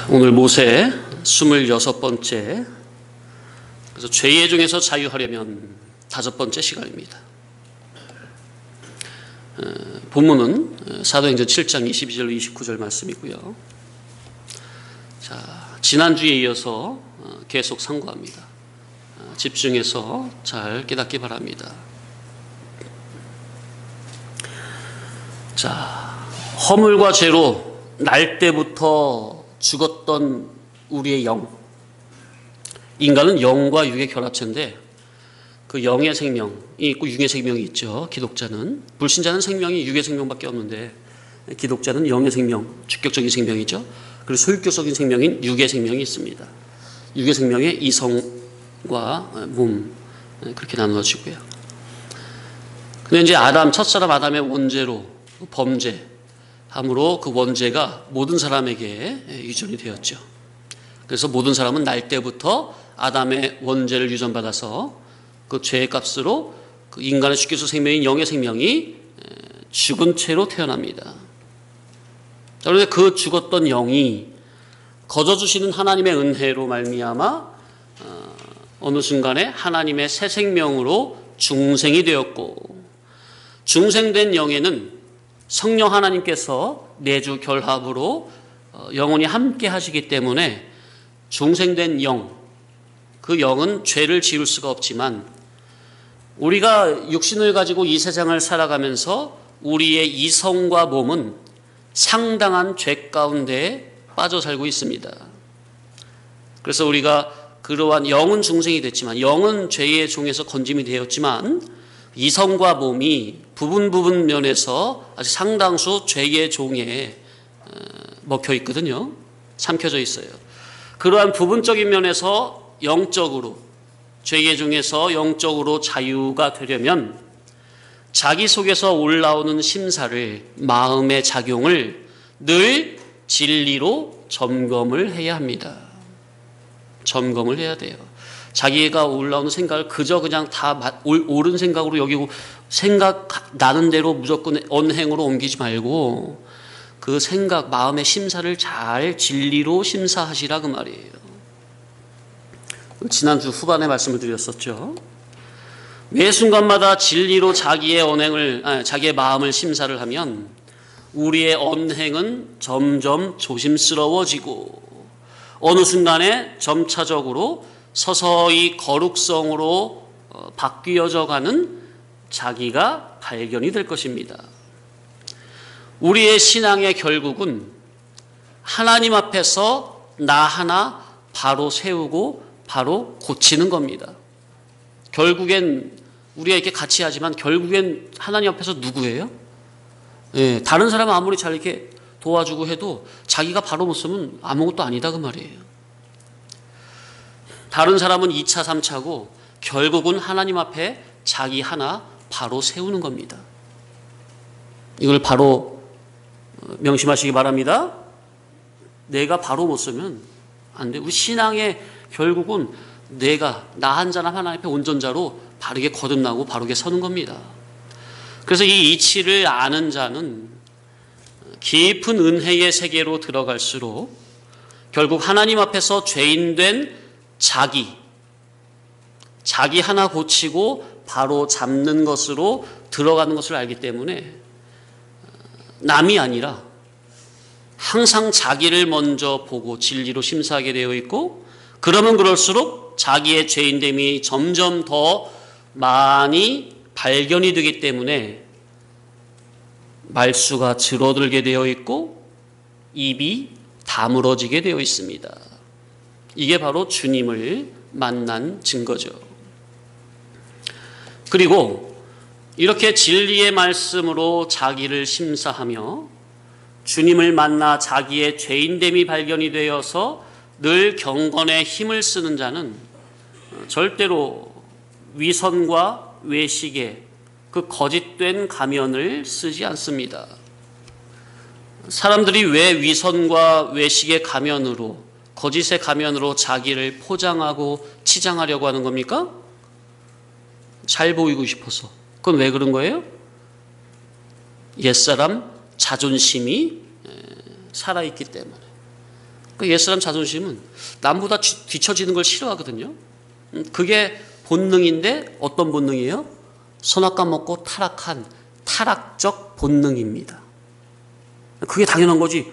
오늘 모세 26번째, 그래서 죄의 중에서 자유하려면 5번째 시간입니다. 본문은 사도행전 7장 22절 29절 말씀이고요. 자, 지난주에 이어서 계속 상고합니다. 집중해서 잘 깨닫기 바랍니다. 자, 허물과 죄로 날 때부터 죽었던 우리의 영, 인간은 영과 육의 결합체인데 그 영의 생명이 있고 육의 생명이 있죠. 기독자는, 불신자는 생명이 육의 생명밖에 없는데 기독자는 영의 생명, 주격적인 생명이죠. 그리고 소유격적인 생명인 육의 생명이 있습니다. 육의 생명에 이성과 몸, 그렇게 나누어지고요. 근데 이제 첫사람 아담의 원죄로 범죄함으로 그 원죄가 모든 사람에게 유전이 되었죠. 그래서 모든 사람은 날 때부터 아담의 원죄를 유전받아서 그 죄의 값으로 그 인간의 주격적 생명인 영의 생명이 죽은 채로 태어납니다. 그런데 그 죽었던 영이 거저주시는 하나님의 은혜로 말미암아 어느 순간에 하나님의 새 생명으로 중생이 되었고, 중생된 영에는 성령 하나님께서 내주 결합으로 영원히 함께 하시기 때문에 중생된 영, 그 영은 죄를 지을 수가 없지만 우리가 육신을 가지고 이 세상을 살아가면서 우리의 이성과 몸은 상당한 죄 가운데 빠져 살고 있습니다. 그래서 우리가 그러한 영은 중생이 됐지만, 영은 죄의 종에서 건짐이 되었지만 이성과 몸이 부분 면에서 아주 상당수 죄의 종에 먹혀 있거든요. 삼켜져 있어요. 그러한 부분적인 면에서 영적으로, 죄의 종에서 영적으로 자유가 되려면 자기 속에서 올라오는 심사를, 마음의 작용을 늘 진리로 점검을 해야 합니다. 점검을 해야 돼요. 자기가 올라오는 생각을 그냥 다 옳은 생각으로 여기고 생각 나는 대로 무조건 언행으로 옮기지 말고 그 생각, 마음의 심사를 잘 진리로 심사하시라 그 말이에요. 지난주 후반에 말씀을 드렸었죠. 매 순간마다 진리로 자기의 마음을 심사를 하면 우리의 언행은 점점 조심스러워지고 어느 순간에 점차적으로 서서히 거룩성으로 바뀌어져 가는 자기가 발견이 될 것입니다. 우리의 신앙의 결국은 하나님 앞에서 나 하나 바로 세우고 바로 고치는 겁니다. 결국엔 우리가 이렇게 같이 하지만 결국엔 하나님 앞에서 누구예요? 다른 사람은 아무리 잘 이렇게 도와주고 해도 자기가 바로 못 서면 아무것도 아니다 그 말이에요. 다른 사람은 2차, 3차고 결국은 하나님 앞에 자기 하나 바로 세우는 겁니다. 이걸 바로 명심하시기 바랍니다. 내가 바로 못 서면 안 돼. 우리 신앙의 결국은 나 한 사람 하나님 앞에 온전자로 바르게 거듭나고 바르게 서는 겁니다. 그래서 이 이치를 아는 자는 깊은 은혜의 세계로 들어갈수록 결국 하나님 앞에서 죄인된 자기 하나 고치고 바로 잡는 것으로 들어가는 것을 알기 때문에 남이 아니라 항상 자기를 먼저 보고 진리로 심사하게 되어 있고, 그러면 그럴수록 자기의 죄인됨이 점점 더 많이 발견이 되기 때문에 말수가 줄어들게 되어 있고 입이 다물어지게 되어 있습니다. 이게 바로 주님을 만난 증거죠. 그리고 이렇게 진리의 말씀으로 자기를 심사하며 주님을 만나 자기의 죄인됨이 발견이 되어서 늘 경건에 힘을 쓰는 자는 절대로 위선과 외식에 그 거짓된 가면을 쓰지 않습니다. 사람들이 왜 위선과 외식의 가면으로, 거짓의 가면으로 자기를 포장하고 치장하려고 하는 겁니까? 잘 보이고 싶어서. 그건 왜 그런 거예요? 옛사람 자존심이 살아있기 때문에. 그 옛사람 자존심은 남보다 뒤처지는 걸 싫어하거든요. 그게 본능인데 어떤 본능이에요? 선악과 먹고 타락한 타락적 본능입니다. 그게 당연한 거지.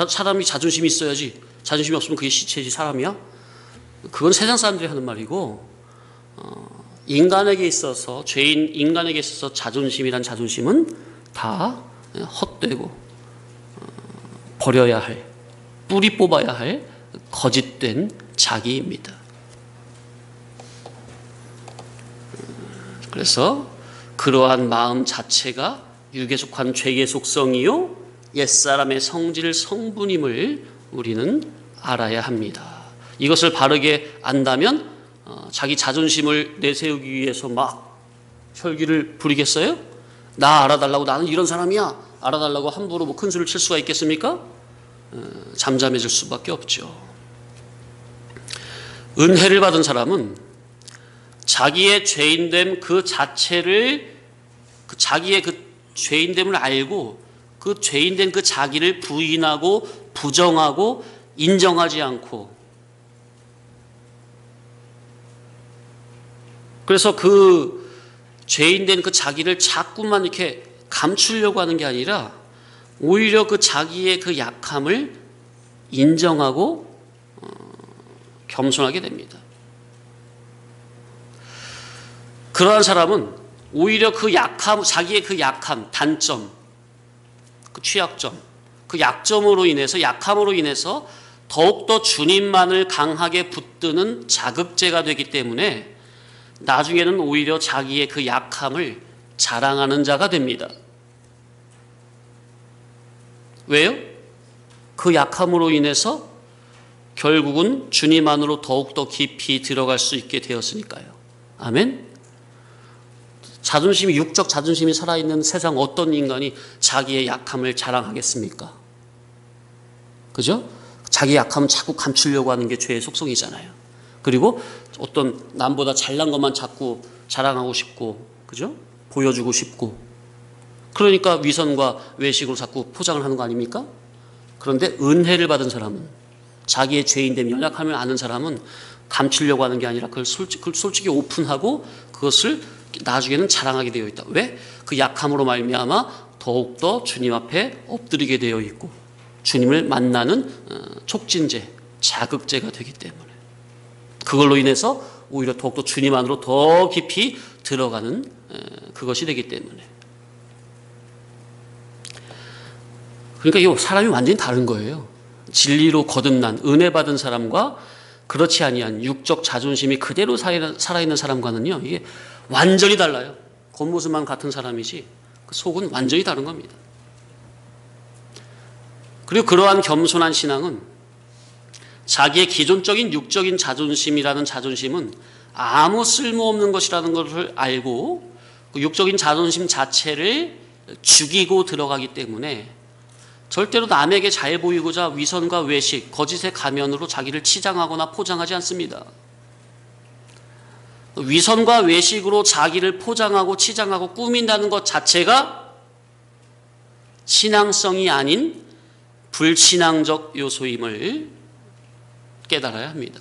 사람이 자존심이 있어야지. 자존심이 없으면 그게 시체지 사람이야? 그건 세상 사람들이 하는 말이고, 인간에게 있어서, 죄인 인간에게 있어서 자존심이란 자존심은 다 헛되고 버려야 할, 뿌리 뽑아야 할 거짓된 자기입니다. 그래서 그러한 마음 자체가 육에 속한 죄의 속성이요 옛사람의 성질 성분임을 우리는 알아야 합니다. 이것을 바르게 안다면 자기 자존심을 내세우기 위해서 막 혈기를 부리겠어요? 나 알아달라고, 나는 이런 사람이야 알아달라고 함부로 뭐 큰 소리를 칠 수가 있겠습니까? 잠잠해질 수밖에 없죠. 은혜를 받은 사람은 자기의 죄인됨 그 자체를, 자기의 그 죄인됨을 알고 그 죄인된 그 자기를 부인하고 부정하고 인정하지 않고, 그래서 그 죄인된 그 자기를 자꾸만 이렇게 감추려고 하는 게 아니라 오히려 그 자기의 그 약함을 인정하고 겸손하게 됩니다. 그러한 사람은 오히려 그 약함, 자기의 그 약함, 단점, 그 취약점, 그 약점으로 인해서, 약함으로 인해서 더욱더 주님만을 강하게 붙드는 자극제가 되기 때문에 나중에는 오히려 자기의 그 약함을 자랑하는 자가 됩니다. 왜요? 그 약함으로 인해서 결국은 주님 안으로 더욱더 깊이 들어갈 수 있게 되었으니까요. 아멘? 자존심이, 육적 자존심이 살아있는 세상 어떤 인간이 자기의 약함을 자랑하겠습니까? 그죠? 자기 약함은 자꾸 감추려고 하는 게 죄의 속성이잖아요. 그리고 어떤 남보다 잘난 것만 자꾸 자랑하고 싶고, 그죠? 보여주고 싶고, 그러니까 위선과 외식으로 자꾸 포장을 하는 거 아닙니까? 그런데 은혜를 받은 사람은, 자기의 죄인됨, 연약함을 아는 사람은 감추려고 하는 게 아니라 그걸 솔직히 오픈하고 그것을 나중에는 자랑하게 되어 있다. 왜? 그 약함으로 말미암아 더욱더 주님 앞에 엎드리게 되어 있고 주님을 만나는 촉진제, 자극제가 되기 때문에, 그걸로 인해서 오히려 더욱더 주님 안으로 더 깊이 들어가는 그것이 되기 때문에. 그러니까 이 사람이 완전히 다른 거예요. 진리로 거듭난 은혜 받은 사람과 그렇지 아니한 육적 자존심이 그대로 살아있는 사람과는요, 이게 완전히 달라요. 겉모습만 같은 사람이지 그 속은 완전히 다른 겁니다. 그리고 그러한 겸손한 신앙은 자기의 기존적인 육적인 자존심이라는 자존심은 아무 쓸모없는 것이라는 것을 알고 그 육적인 자존심 자체를 죽이고 들어가기 때문에 절대로 남에게 잘 보이고자 위선과 외식, 거짓의 가면으로 자기를 치장하거나 포장하지 않습니다. 위선과 외식으로 자기를 포장하고 치장하고 꾸민다는 것 자체가 신앙성이 아닌 불신앙적 요소임을 깨달아야 합니다.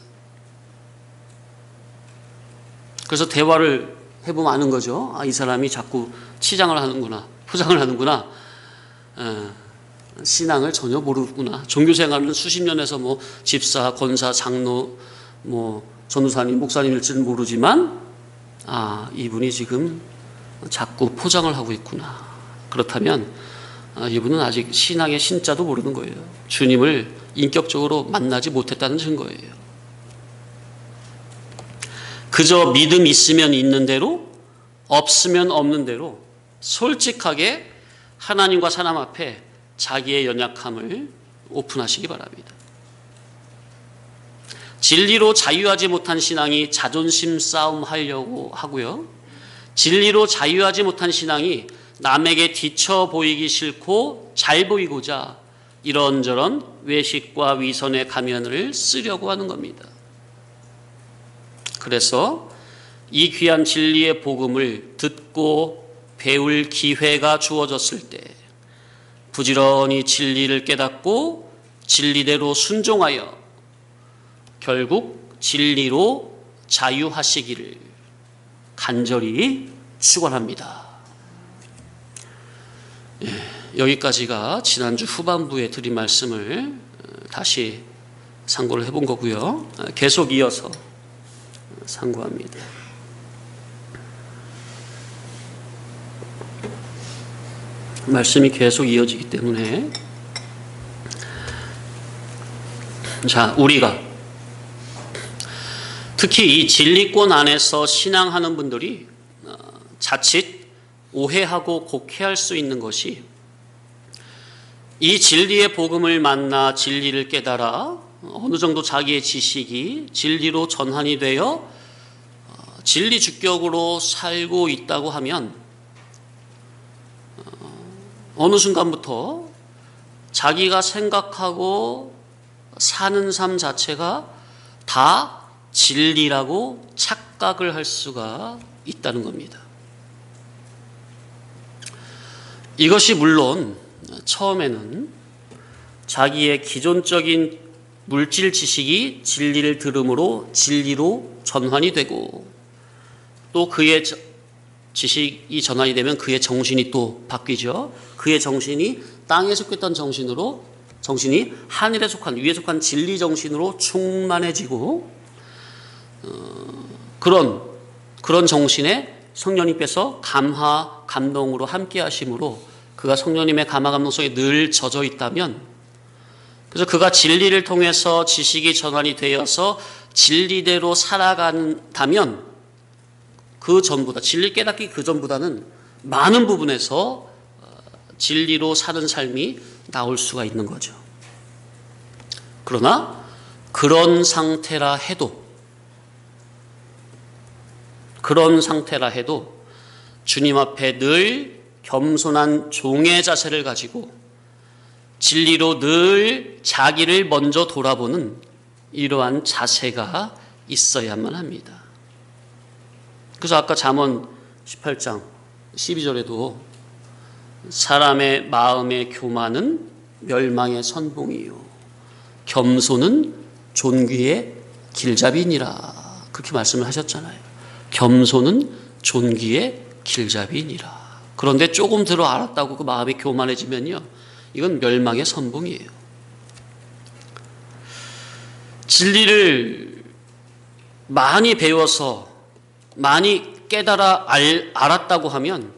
그래서 대화를 해보면 아는 거죠. 아, 이 사람이 자꾸 치장을 하는구나, 포장을 하는구나, 신앙을 전혀 모르구나. 종교생활은 수십 년에서 뭐 집사, 권사, 장로, 뭐 전도사님, 목사님일지는 모르지만 아, 이분이 지금 자꾸 포장을 하고 있구나. 그렇다면 이분은 아직 신앙의 신자도 모르는 거예요. 주님을 인격적으로 만나지 못했다는 증거예요. 그저 믿음 있으면 있는 대로, 없으면 없는 대로 솔직하게 하나님과 사람 앞에 자기의 연약함을 오픈하시기 바랍니다. 진리로 자유하지 못한 신앙이 자존심 싸움 하려고 하고요. 진리로 자유하지 못한 신앙이 남에게 뒤처 보이기 싫고 잘 보이고자 이런저런 외식과 위선의 가면을 쓰려고 하는 겁니다. 그래서 이 귀한 진리의 복음을 듣고 배울 기회가 주어졌을 때 부지런히 진리를 깨닫고 진리대로 순종하여 결국 진리로 자유하시기를 간절히 축원합니다. 여기까지가 지난주 후반부에 드린 말씀을 다시 상고를 해본 거고요. 계속 이어서 상고합니다. 말씀이 계속 이어지기 때문에 자, 우리가 특히 이 진리권 안에서 신앙하는 분들이 자칫 오해하고 곡해할 수 있는 것이 이 진리의 복음을 만나 진리를 깨달아 어느 정도 자기의 지식이 진리로 전환이 되어 진리 주격으로 살고 있다고 하면 어느 순간부터 자기가 생각하고 사는 삶 자체가 다 진리라고 착각을 할 수가 있다는 겁니다. 이것이 물론 처음에는 자기의 기존적인 물질 지식이 진리를 들음으로 진리로 전환이 되고 또 그의 지식이 전환이 되면 그의 정신이 또 바뀌죠. 그의 정신이 땅에 속했던 정신이 하늘에 속한 위에 속한 진리 정신으로 충만해지고 그런 정신에 성령님께서 감화 감동으로 함께 하심으로 그가 성령님의 감화 감동 속에 늘 젖어 있다면, 그래서 그가 진리를 통해서 지식이 전환이 되어서 진리대로 살아간다면 그 전보다 진리 깨닫기 그 전보다는 많은 부분에서 진리로 사는 삶이 나올 수가 있는 거죠. 그러나 그런 상태라 해도 주님 앞에 늘 겸손한 종의 자세를 가지고 진리로 늘 자기를 먼저 돌아보는 이러한 자세가 있어야만 합니다. 그래서 아까 잠언 18장 12절에도 사람의 마음의 교만은 멸망의 선봉이요 겸손은 존귀의 길잡이니라, 그렇게 말씀을 하셨잖아요. 겸손은 존귀의 길잡이니라. 그런데 조금 들어 알았다고 그 마음이 교만해지면요, 이건 멸망의 선봉이에요. 진리를 많이 배워서 많이 깨달아 알았다고 하면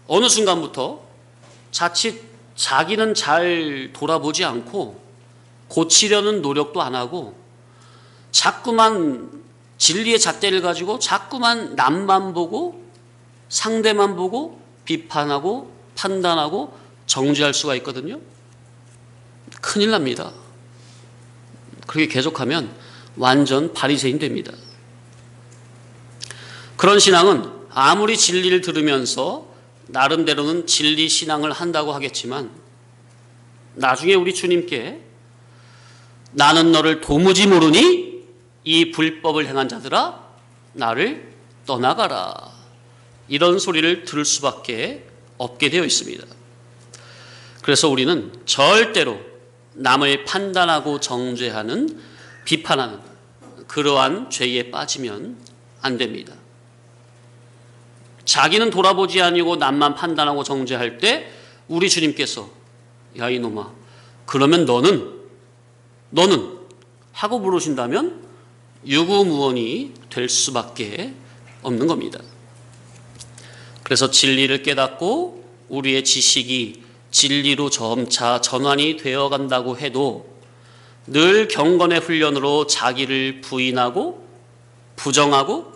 어느 순간부터 자칫 자기는 잘 돌아보지 않고 고치려는 노력도 안 하고 자꾸만 진리의 잣대를 가지고 자꾸만 남만 보고 상대만 보고 비판하고 판단하고 정죄할 수가 있거든요. 큰일 납니다. 그렇게 계속하면 완전 바리새인 됩니다. 그런 신앙은 아무리 진리를 들으면서 나름대로는 진리 신앙을 한다고 하겠지만 나중에 우리 주님께 나는 너를 도무지 모르니 이 불법을 행한 자들아 나를 떠나가라, 이런 소리를 들을 수밖에 없게 되어 있습니다. 그래서 우리는 절대로 남을 판단하고 정죄하는, 비판하는 그러한 죄에 빠지면 안 됩니다. 자기는 돌아보지 아니고 남만 판단하고 정죄할 때 우리 주님께서 야 이놈아 그러면 너는 하고 부르신다면 유구무원이 될 수밖에 없는 겁니다. 그래서 진리를 깨닫고 우리의 지식이 진리로 점차 전환이 되어간다고 해도 늘 경건의 훈련으로 자기를 부인하고 부정하고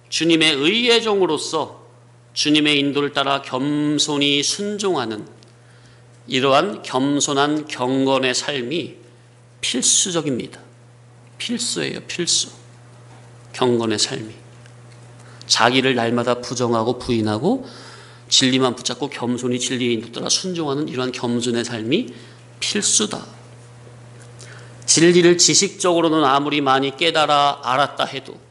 주님의 의의 종으로서 주님의 인도를 따라 겸손히 순종하는 이러한 겸손한 경건의 삶이 필수적입니다. 필수예요, 필수. 경건의 삶이. 자기를 날마다 부정하고 부인하고 진리만 붙잡고 겸손히 진리의 인도 따라 순종하는 이러한 겸손의 삶이 필수다. 진리를 지식적으로는 아무리 많이 깨달아 알았다 해도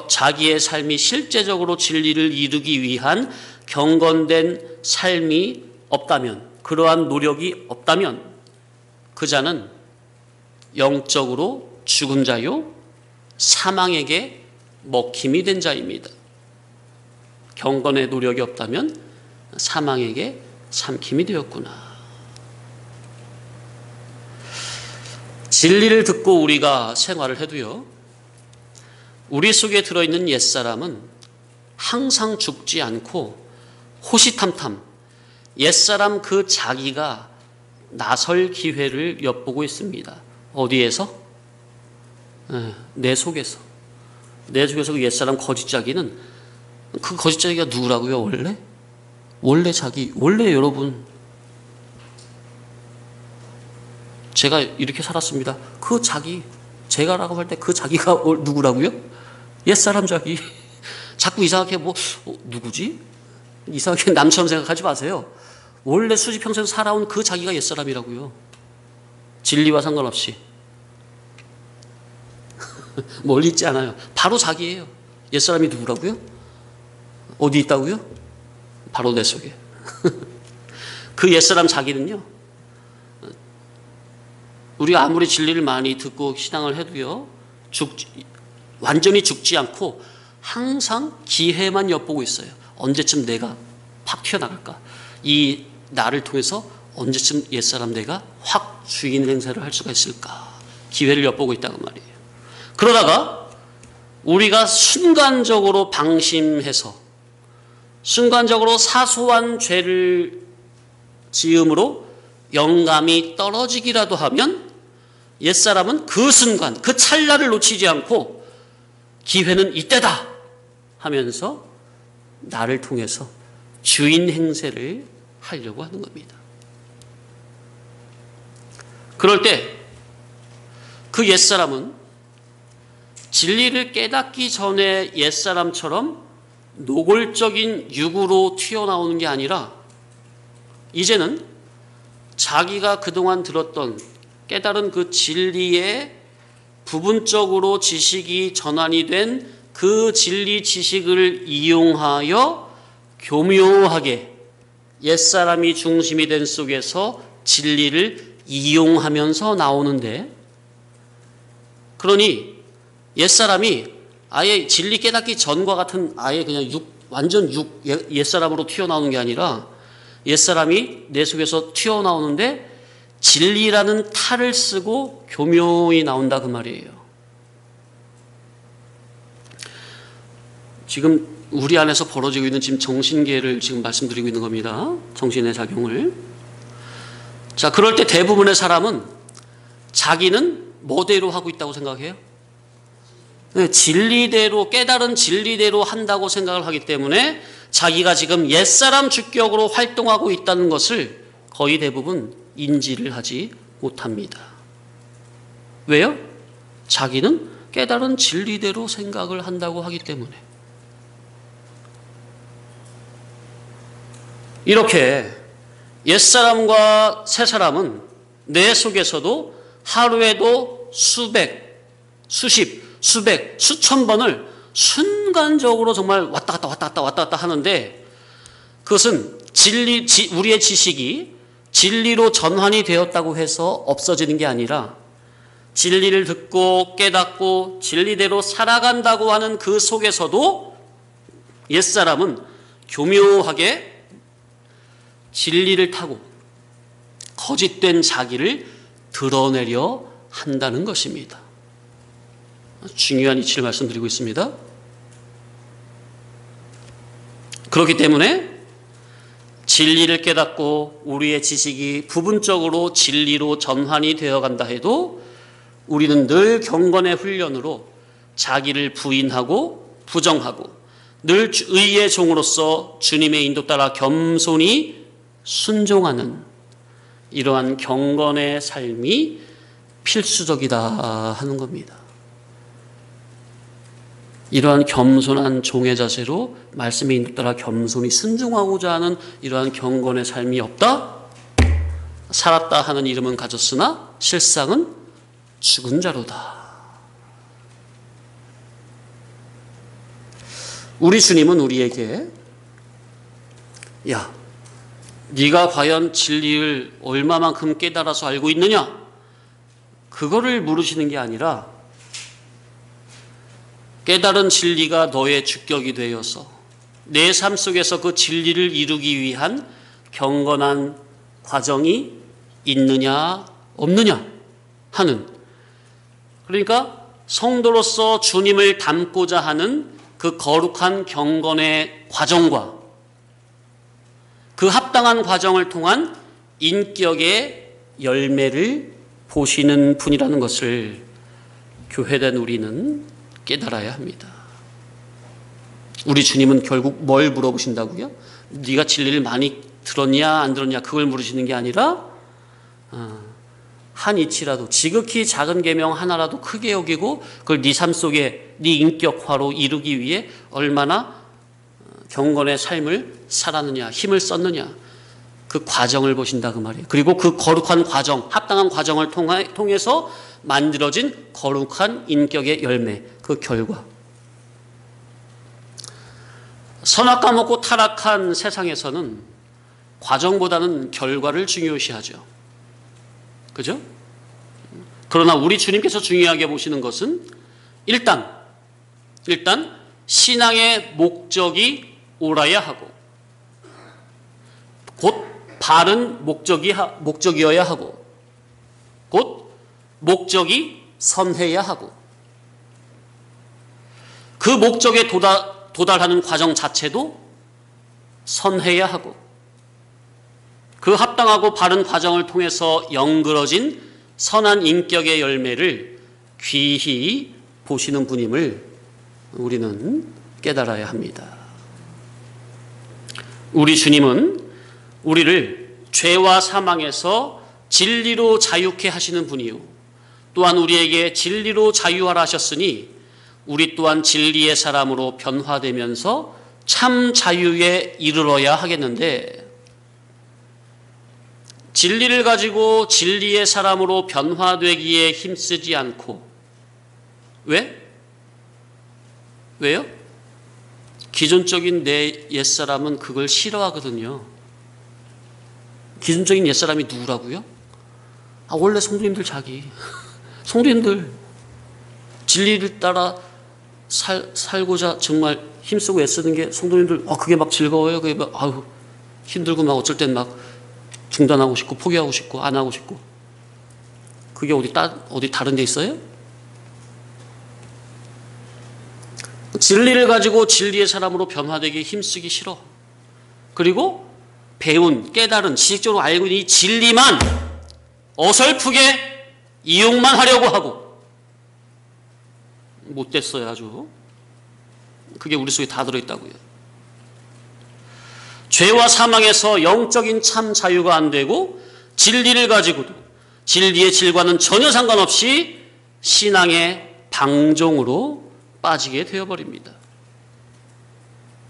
자기의 삶이 실제적으로 진리를 이루기 위한 경건된 삶이 없다면, 그러한 노력이 없다면 그 자는 영적으로 죽은 자요 사망에게 먹힘이 된 자입니다. 경건의 노력이 없다면 사망에게 삼킴이 되었구나. 진리를 듣고 우리가 생활을 해도요, 우리 속에 들어있는 옛사람은 항상 죽지 않고 호시탐탐 옛사람 그 자기가 나설 기회를 엿보고 있습니다. 어디에서? 내 속에서. 내 속에서 그 옛사람 거짓자기는, 그 거짓자기가 누구라고요? 원래 자기, 원래 여러분, 제가 이렇게 살았습니다. 그 자기, 제가라고 할 때 그 자기가 누구라고요? 옛사람 자기. 자꾸 이상하게 누구지? 이상하게 남처럼 생각하지 마세요. 원래 수십평생 살아온 그 자기가 옛사람이라고요. 진리와 상관없이. 멀리 있지 않아요. 바로 자기예요. 옛사람이 누구라고요? 어디 있다고요? 바로 내 속에. 그 옛사람 자기는요, 우리가 아무리 진리를 많이 듣고 신앙을 해도요, 완전히 죽지 않고 항상 기회만 엿보고 있어요. 언제쯤 내가 확 튀어나갈까? 이 나를 통해서 언제쯤 옛사람 내가 확 주인 행세를 할 수가 있을까? 기회를 엿보고 있다는 말이에요. 그러다가 우리가 순간적으로 방심해서 순간적으로 사소한 죄를 지음으로 영감이 떨어지기라도 하면 옛사람은 그 순간, 그 찰나를 놓치지 않고 기회는 이때다 하면서 나를 통해서 주인 행세를 하려고 하는 겁니다. 그럴 때 그 옛사람은 진리를 깨닫기 전에 옛사람처럼 노골적인 육으로 튀어나오는 게 아니라 이제는 자기가 그동안 들었던 깨달은 그 진리에 부분적으로 지식이 전환이 된 그 진리 지식을 이용하여 교묘하게 옛사람이 중심이 된 속에서 진리를 이용하면서 나오는데, 그러니 옛사람이 아예 진리 깨닫기 전과 같은 아예 그냥 완전 옛사람으로 튀어나오는 게 아니라 옛사람이 내 속에서 튀어나오는데 진리라는 탈을 쓰고 교묘히 나온다 그 말이에요. 지금 우리 안에서 벌어지고 있는 지금 정신계를 지금 말씀드리고 있는 겁니다. 정신의 작용을. 자, 그럴 때 대부분의 사람은 자기는 뭐대로 하고 있다고 생각해요? 네, 진리대로, 깨달은 진리대로 한다고 생각을 하기 때문에 자기가 지금 옛사람 주격으로 활동하고 있다는 것을 거의 대부분 인지를 하지 못합니다. 왜요? 자기는 깨달은 진리대로 생각을 한다고 하기 때문에. 이렇게 옛사람과 새사람은 내 속에서도 하루에도 수백, 수십, 수백, 수천 번을 순간적으로 정말 왔다 갔다 하는데, 그것은 우리의 지식이 진리로 전환이 되었다고 해서 없어지는 게 아니라 진리를 듣고 깨닫고 진리대로 살아간다고 하는 그 속에서도 옛사람은 교묘하게 진리를 타고 거짓된 자기를 드러내려 한다는 것입니다. 중요한 이치를 말씀드리고 있습니다. 그렇기 때문에 진리를 깨닫고 우리의 지식이 부분적으로 진리로 전환이 되어간다 해도 우리는 늘 경건의 훈련으로 자기를 부인하고 부정하고 늘 의의 종으로서 주님의 인도 따라 겸손히 순종하는 이러한 경건의 삶이 필수적이다 하는 겁니다. 이러한 겸손한 종의 자세로 말씀의 인도 따라 겸손히 순종하고자 하는 이러한 경건의 삶이 없다? 살았다 하는 이름은 가졌으나 실상은 죽은 자로다. 우리 주님은 우리에게 야, 네가 과연 진리를 얼마만큼 깨달아서 알고 있느냐? 그거를 물으시는 게 아니라 깨달은 진리가 너의 주격이 되어서 내 삶 속에서 그 진리를 이루기 위한 경건한 과정이 있느냐 없느냐 하는, 그러니까 성도로서 주님을 닮고자 하는 그 거룩한 경건의 과정과 그 합당한 과정을 통한 인격의 열매를 보시는 분이라는 것을 교회된 우리는 깨달아야 합니다. 우리 주님은 결국 뭘 물어보신다고요? 네가 진리를 많이 들었냐 안 들었냐 그걸 물으시는 게 아니라 한 이치라도, 지극히 작은 계명 하나라도 크게 여기고 그걸 네 삶 속에 네 인격화로 이루기 위해 얼마나 경건의 삶을 살았느냐, 힘을 썼느냐, 그 과정을 보신다 그 말이에요. 그리고 그 거룩한 과정, 합당한 과정을 통해서 만들어진 거룩한 인격의 열매, 그 결과. 선악 까먹고 타락한 세상에서는 과정보다는 결과를 중요시하죠. 그죠? 그러나 우리 주님께서 중요하게 보시는 것은 일단 신앙의 목적이 옳아야 하고, 곧 바른 목적이어야 하고, 곧 목적이 선해야 하고, 그 목적에 도달하는 과정 자체도 선해야 하고, 그 합당하고 바른 과정을 통해서 연그러진 선한 인격의 열매를 귀히 보시는 분임을 우리는 깨달아야 합니다. 우리 주님은 우리를 죄와 사망에서 진리로 자유케 하시는 분이요, 또한 우리에게 진리로 자유하라 하셨으니 우리 또한 진리의 사람으로 변화되면서 참 자유에 이르러야 하겠는데, 진리를 가지고 진리의 사람으로 변화되기에 힘쓰지 않고, 왜요? 기존적인 내 옛사람은 그걸 싫어하거든요. 기존적인 옛사람이 누구라고요? 원래 성도님들 성도님들 진리를 따라 살고자 정말 힘쓰고 애쓰는 게 성도님들, 그게 막 즐거워요. 그게 막 힘들고 막 어쩔 땐 막 중단하고 싶고 포기하고 싶고 안 하고 싶고. 그게 어디 다른 데 있어요? 진리를 가지고 진리의 사람으로 변화되기 힘쓰기 싫어. 그리고 깨달은 지식적으로 알고 있는 이 진리만 어설프게 이용만 하려고 하고, 못됐어요 아주. 그게 우리 속에 다 들어있다고요. 죄와 사망에서 영적인 참 자유가 안 되고, 진리를 가지고도 진리의 질과는 전혀 상관없이 신앙의 방종으로 빠지게 되어버립니다.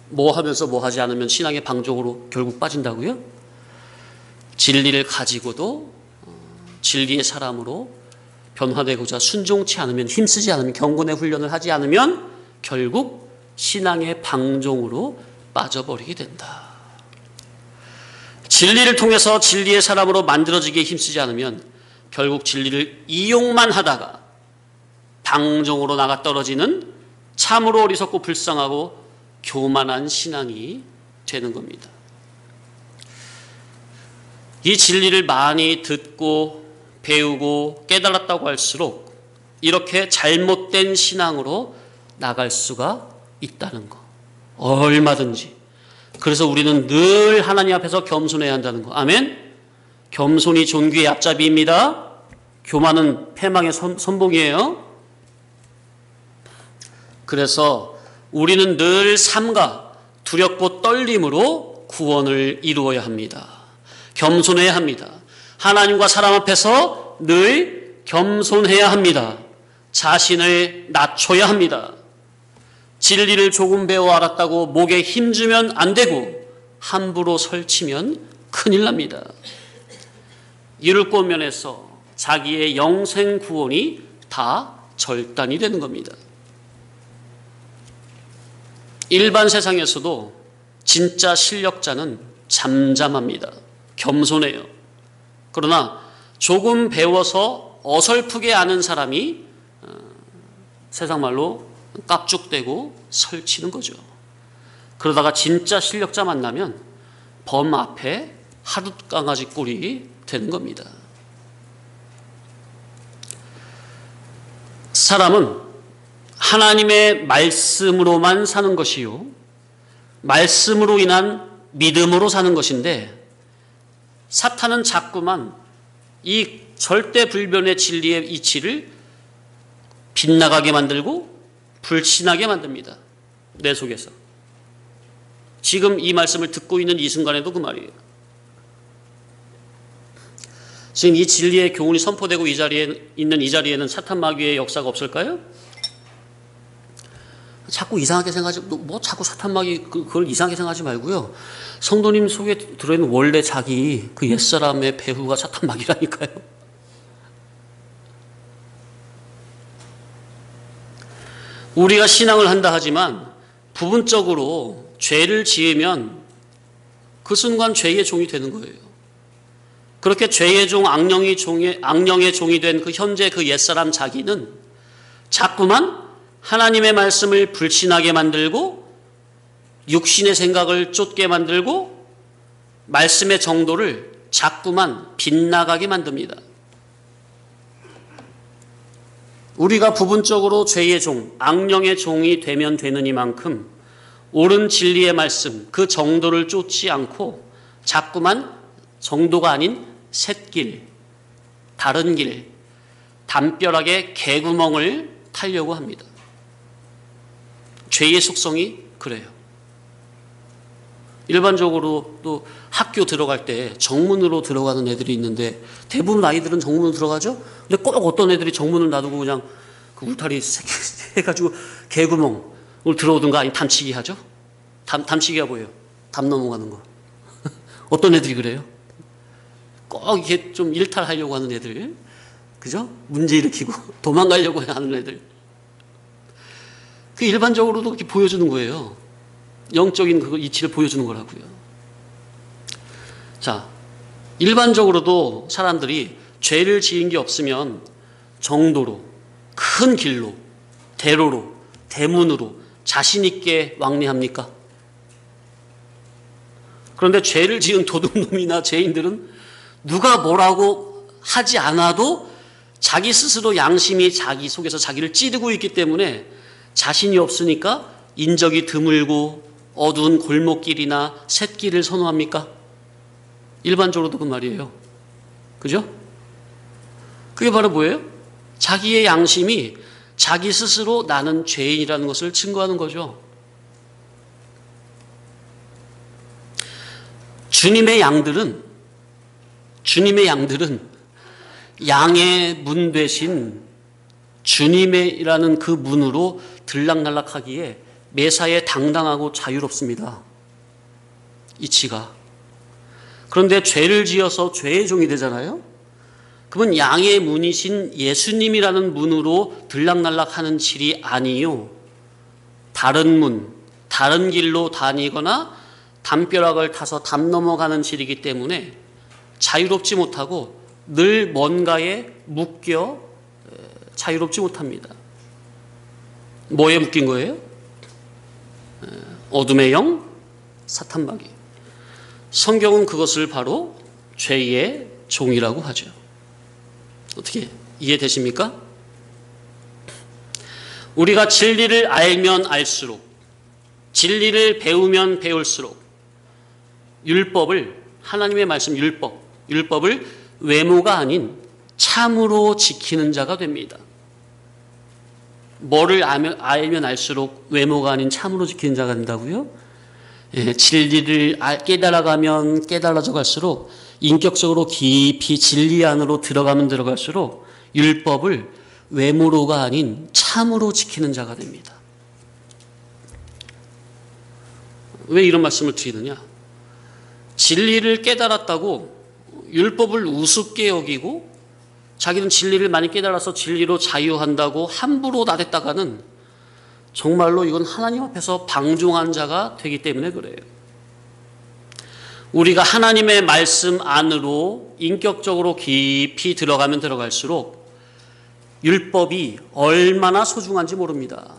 뭐 하면서 뭐 하지 않으면 신앙의 방종으로 결국 빠진다고요? 진리를 가지고도 진리의 사람으로 변화되고자 순종치 않으면, 힘쓰지 않으면, 경건의 훈련을 하지 않으면 결국 신앙의 방종으로 빠져버리게 된다. 진리를 통해서 진리의 사람으로 만들어지기에 힘쓰지 않으면 결국 진리를 이용만 하다가 방종으로 나가 떨어지는 참으로 어리석고 불쌍하고 교만한 신앙이 되는 겁니다. 이 진리를 많이 듣고 배우고 깨달았다고 할수록 이렇게 잘못된 신앙으로 나갈 수가 있다는 거, 얼마든지. 그래서 우리는 늘 하나님 앞에서 겸손해야 한다는 거. 아멘. 겸손이 존귀의 앞잡이입니다. 교만은 패망의 선봉이에요. 그래서 우리는 늘 삼가 두렵고 떨림으로 구원을 이루어야 합니다. 겸손해야 합니다. 하나님과 사람 앞에서 늘 겸손해야 합니다. 자신을 낮춰야 합니다. 진리를 조금 배워 알았다고 목에 힘주면 안 되고 함부로 설치면 큰일 납니다. 이를 권면해서 자기의 영생 구원이 다 절단이 되는 겁니다. 일반 세상에서도 진짜 실력자는 잠잠합니다. 겸손해요. 그러나 조금 배워서 어설프게 아는 사람이 세상 말로 깝죽대고 설치는 거죠. 그러다가 진짜 실력자 만나면 범 앞에 하룻강아지 꼴이 되는 겁니다. 사람은 하나님의 말씀으로만 사는 것이요, 말씀으로 인한 믿음으로 사는 것인데, 사탄은 자꾸만 이 절대불변의 진리의 이치를 빗나가게 만들고 불신하게 만듭니다. 내 속에서. 지금 이 말씀을 듣고 있는 이 순간에도 그 말이에요. 지금 이 진리의 교훈이 선포되고 이 자리에는 사탄 마귀의 역사가 없을까요? 자꾸 이상하게 생각하지, 뭐 자꾸 사탄 마귀 그걸 이상하게 생각하지 말고요. 성도님 속에 들어있는 원래 자기 그 옛사람의 배후가 사탄 마귀라니까요. 우리가 신앙을 한다 하지만 부분적으로 죄를 지으면 그 순간 죄의 종이 되는 거예요. 그렇게 죄의 종, 악령의 종이 된 그 현재 그 옛사람 자기는 자꾸만 하나님의 말씀을 불신하게 만들고 육신의 생각을 쫓게 만들고 말씀의 정도를 자꾸만 빗나가게 만듭니다. 우리가 부분적으로 죄의 종, 악령의 종이 되면 되는 이만큼 옳은 진리의 말씀, 그 정도를 쫓지 않고 자꾸만 정도가 아닌 샛길, 다른 길, 담벼락의 개구멍을 타려고 합니다. 죄의 속성이 그래요. 일반적으로 또 학교 들어갈 때 정문으로 들어가는 애들이 있는데 대부분 아이들은 정문으로 들어가죠? 근데 꼭 어떤 애들이 정문을 놔두고 그냥 그 울타리 해가지고 개구멍을 들어오든가 아니면 담치기 하죠? 담치기가 뭐예요? 담 넘어가는 거. 어떤 애들이 그래요? 꼭 이게 좀 일탈하려고 하는 애들. 그죠? 문제 일으키고 도망가려고 하는 애들. 그 일반적으로도 그렇게 보여주는 거예요. 영적인 그 이치를 보여주는 거라고요. 자, 일반적으로도 사람들이 죄를 지은 게 없으면 정도로, 큰 길로, 대로로, 대문으로 자신 있게 왕래합니까? 그런데 죄를 지은 도둑놈이나 죄인들은 누가 뭐라고 하지 않아도 자기 스스로 양심이 자기 속에서 자기를 찌르고 있기 때문에 자신이 없으니까 인적이 드물고 어두운 골목길이나 샛길을 선호합니까? 일반적으로도 그 말이에요. 그죠? 그게 바로 뭐예요? 자기의 양심이 자기 스스로 나는 죄인이라는 것을 증거하는 거죠. 주님의 양들은 양의 문 대신 주님이라는 그 문으로 들락날락하기에 매사에 당당하고 자유롭습니다. 이치가. 그런데 죄를 지어서 죄의 종이 되잖아요. 그러면 양의 문이신 예수님이라는 문으로 들락날락하는 질이 아니요, 다른 문, 다른 길로 다니거나 담벼락을 타서 담 넘어가는 질이기 때문에 자유롭지 못하고 늘 뭔가에 묶여 자유롭지 못합니다. 뭐에 묶인 거예요? 어둠의 영, 사탄 마귀. 성경은 그것을 바로 죄의 종이라고 하죠. 어떻게 이해되십니까? 우리가 진리를 알면 알수록, 진리를 배우면 배울수록 율법을, 하나님의 말씀 율법을 외모가 아닌 참으로 지키는 자가 됩니다. 뭐를 알면 알수록 외모가 아닌 참으로 지키는 자가 된다고요? 예, 진리를 깨달아가면 깨달아져 갈수록, 인격적으로 깊이 진리 안으로 들어가면 들어갈수록 율법을 외모로가 아닌 참으로 지키는 자가 됩니다. 왜 이런 말씀을 드리느냐? 진리를 깨달았다고 율법을 우습게 여기고 자기는 진리를 많이 깨달아서 진리로 자유한다고 함부로 나댔다가는 정말로 이건 하나님 앞에서 방종한 자가 되기 때문에 그래요. 우리가 하나님의 말씀 안으로 인격적으로 깊이 들어가면 들어갈수록 율법이 얼마나 소중한지 모릅니다.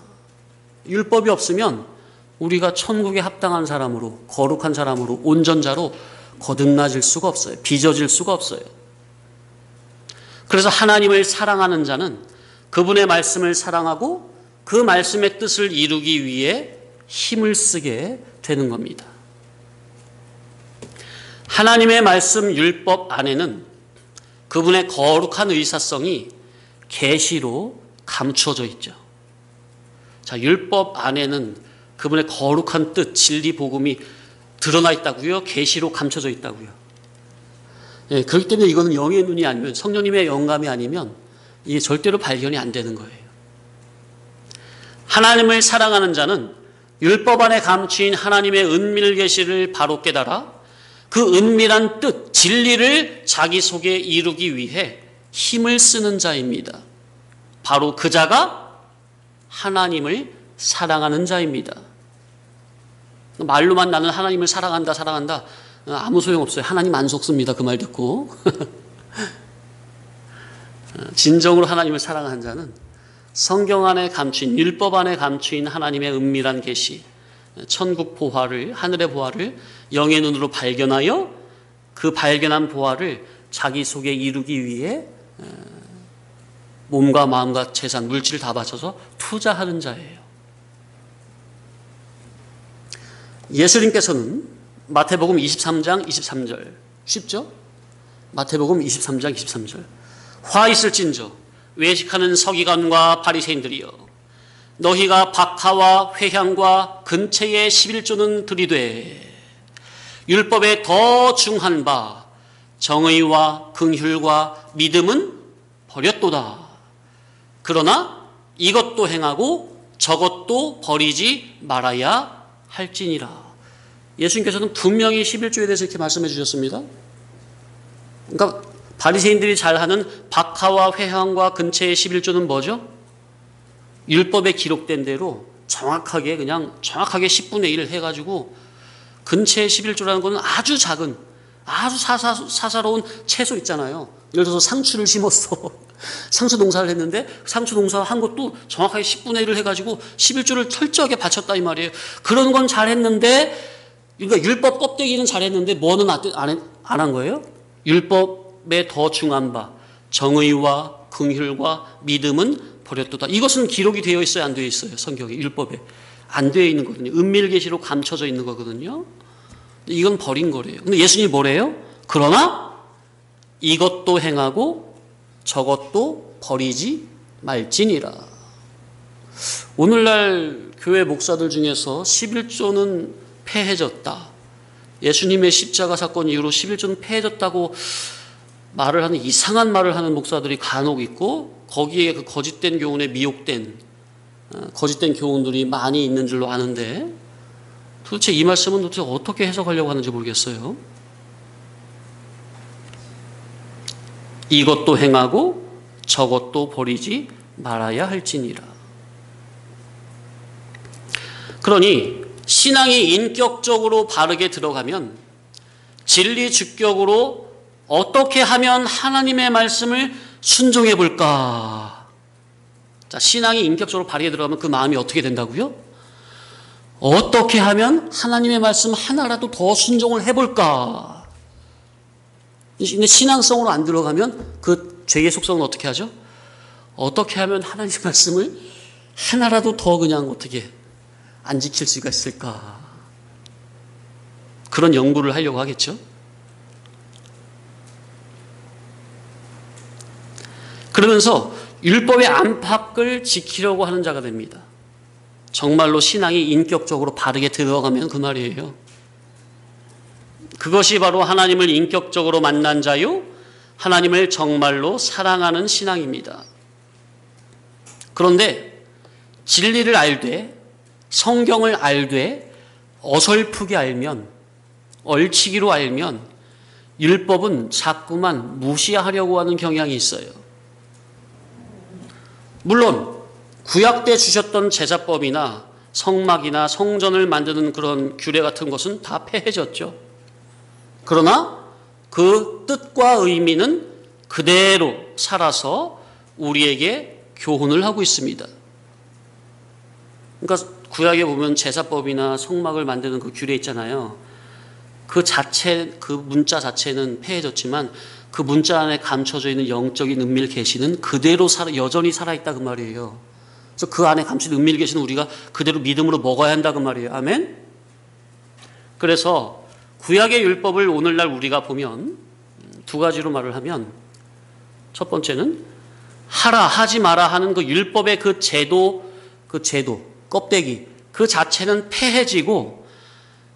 율법이 없으면 우리가 천국에 합당한 사람으로, 거룩한 사람으로, 온전자로 거듭나질 수가 없어요. 빚어질 수가 없어요. 그래서 하나님을 사랑하는 자는 그분의 말씀을 사랑하고 그 말씀의 뜻을 이루기 위해 힘을 쓰게 되는 겁니다. 하나님의 말씀 율법 안에는 그분의 거룩한 의사성이 계시로 감추어져 있죠. 자, 율법 안에는 그분의 거룩한 뜻, 진리, 복음이 드러나 있다고요? 계시로 감춰져 있다고요? 예, 그렇기 때문에 이거는 영의 눈이 아니면, 성령님의 영감이 아니면 이게 절대로 발견이 안 되는 거예요. 하나님을 사랑하는 자는 율법 안에 감추인 하나님의 은밀 계시를 바로 깨달아 그 은밀한 뜻, 진리를 자기 속에 이루기 위해 힘을 쓰는 자입니다. 바로 그 자가 하나님을 사랑하는 자입니다. 말로만 나는 하나님을 사랑한다, 사랑한다. 아무 소용없어요. 하나님 안 속습니다. 그 말 듣고. 진정으로 하나님을 사랑하는 자는 성경 안에 감추인, 율법 안에 감추인 하나님의 은밀한 계시, 천국 보화를, 하늘의 보화를 영의 눈으로 발견하여 그 발견한 보화를 자기 속에 이루기 위해 몸과 마음과 재산, 물질을 다 바쳐서 투자하는 자예요. 예수님께서는 마태복음 23장 23절, 쉽죠? 마태복음 23장 23절. 화 있을진저 외식하는 서기관과 바리새인들이여, 너희가 박하와 회향과 근체의 11조는 들이되 율법에 더 중한 바 정의와 긍휼과 믿음은 버렸도다. 그러나 이것도 행하고 저것도 버리지 말아야 할지니라. 예수님께서는 분명히 11조에 대해서 이렇게 말씀해 주셨습니다. 그러니까 바리새인들이 잘하는 박하와 회향과 근체의 11조는 뭐죠? 율법에 기록된 대로 정확하게 10분의 1을 해가지고, 근체의 11조라는 것은 아주 작은, 아주 사사로운 채소 있잖아요. 예를 들어서 상추를 심었어. 상추 농사를 했는데 상추 농사한 것도 정확하게 10분의 1을 해가지고 11조를 철저하게 바쳤다 이 말이에요. 그런 건 잘했는데, 그러니까 율법 껍데기는 잘했는데 뭐는 안 한 거예요? 율법에 더 중한 바 정의와 긍휼과 믿음은 버렸도다. 이것은 기록이 되어 있어요, 안 되어 있어요? 성경에, 율법에 안 되어 있는 거거든요. 은밀 계시로 감춰져 있는 거거든요. 이건 버린 거래요. 근데 예수님이 뭐래요? 그러나 이것도 행하고 저것도 버리지 말지니라. 오늘날 교회 목사들 중에서 11조는 폐해졌다, 예수님의 십자가 사건 이후로 11조는 폐해졌다고 말을 하는, 이상한 말을 하는 목사들이 간혹 있고, 거기에 그 거짓된 교훈에 미혹된 거짓된 교훈들이 많이 있는 줄로 아는데, 도대체 이 말씀은 도대체 어떻게 해석하려고 하는지 모르겠어요. 이것도 행하고 저것도 버리지 말아야 할지니라. 그러니 신앙이 인격적으로 바르게 들어가면 진리 주격으로 어떻게 하면 하나님의 말씀을 순종해 볼까? 자, 신앙이 인격적으로 바르게 들어가면 그 마음이 어떻게 된다고요? 어떻게 하면 하나님의 말씀 하나라도 더 순종을 해볼까? 근데 신앙성으로 안 들어가면 그 죄의 속성은 어떻게 하죠? 어떻게 하면 하나님의 말씀을 하나라도 더 그냥 어떻게 안 지킬 수가 있을까? 그런 연구를 하려고 하겠죠. 그러면서 율법의 안팎을 지키려고 하는 자가 됩니다. 정말로 신앙이 인격적으로 바르게 들어가면 그 말이에요. 그것이 바로 하나님을 인격적으로 만난 자요, 하나님을 정말로 사랑하는 신앙입니다. 그런데 진리를 알되, 성경을 알되, 어설프게 알면, 얼치기로 알면 율법은 자꾸만 무시하려고 하는 경향이 있어요. 물론 구약 때 주셨던 제사법이나 성막이나 성전을 만드는 그런 규례 같은 것은 다 폐해졌죠. 그러나 그 뜻과 의미는 그대로 살아서 우리에게 교훈을 하고 있습니다. 그러니까 구약에 보면 제사법이나 성막을 만드는 그 규례 있잖아요. 그 문자 자체는 폐해졌지만 그 문자 안에 감춰져 있는 영적인 은밀 계시는 그대로 여전히 살아있다 그 말이에요. 그래서 그 안에 감춘 은밀 계시는 우리가 그대로 믿음으로 먹어야 한다 그 말이에요. 아멘? 그래서 구약의 율법을 오늘날 우리가 보면 두 가지로 말을 하면, 첫 번째는 하라 하지 마라 하는 그 율법의 그 제도 껍데기 그 자체는 폐해지고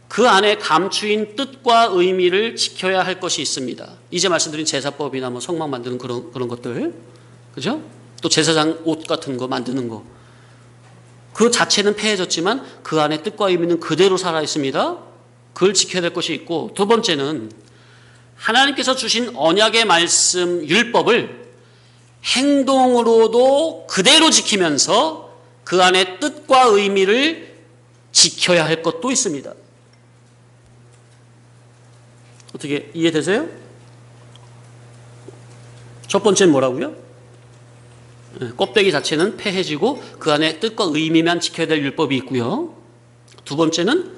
그 안에 감추인 뜻과 의미를 지켜야 할 것이 있습니다. 이제 말씀드린 제사법이나 뭐 성막 만드는 그런 것들, 그죠? 또 제사장 옷 같은 거 만드는 거, 그 자체는 폐해졌지만 그 안에 뜻과 의미는 그대로 살아 있습니다. 그걸 지켜야 될 것이 있고, 두 번째는 하나님께서 주신 언약의 말씀 율법을 행동으로도 그대로 지키면서 그 안에 뜻과 의미를 지켜야 할 것도 있습니다. 어떻게 이해되세요? 첫 번째는 뭐라고요? 껍데기 자체는 폐해지고 그 안에 뜻과 의미만 지켜야 될 율법이 있고요. 두 번째는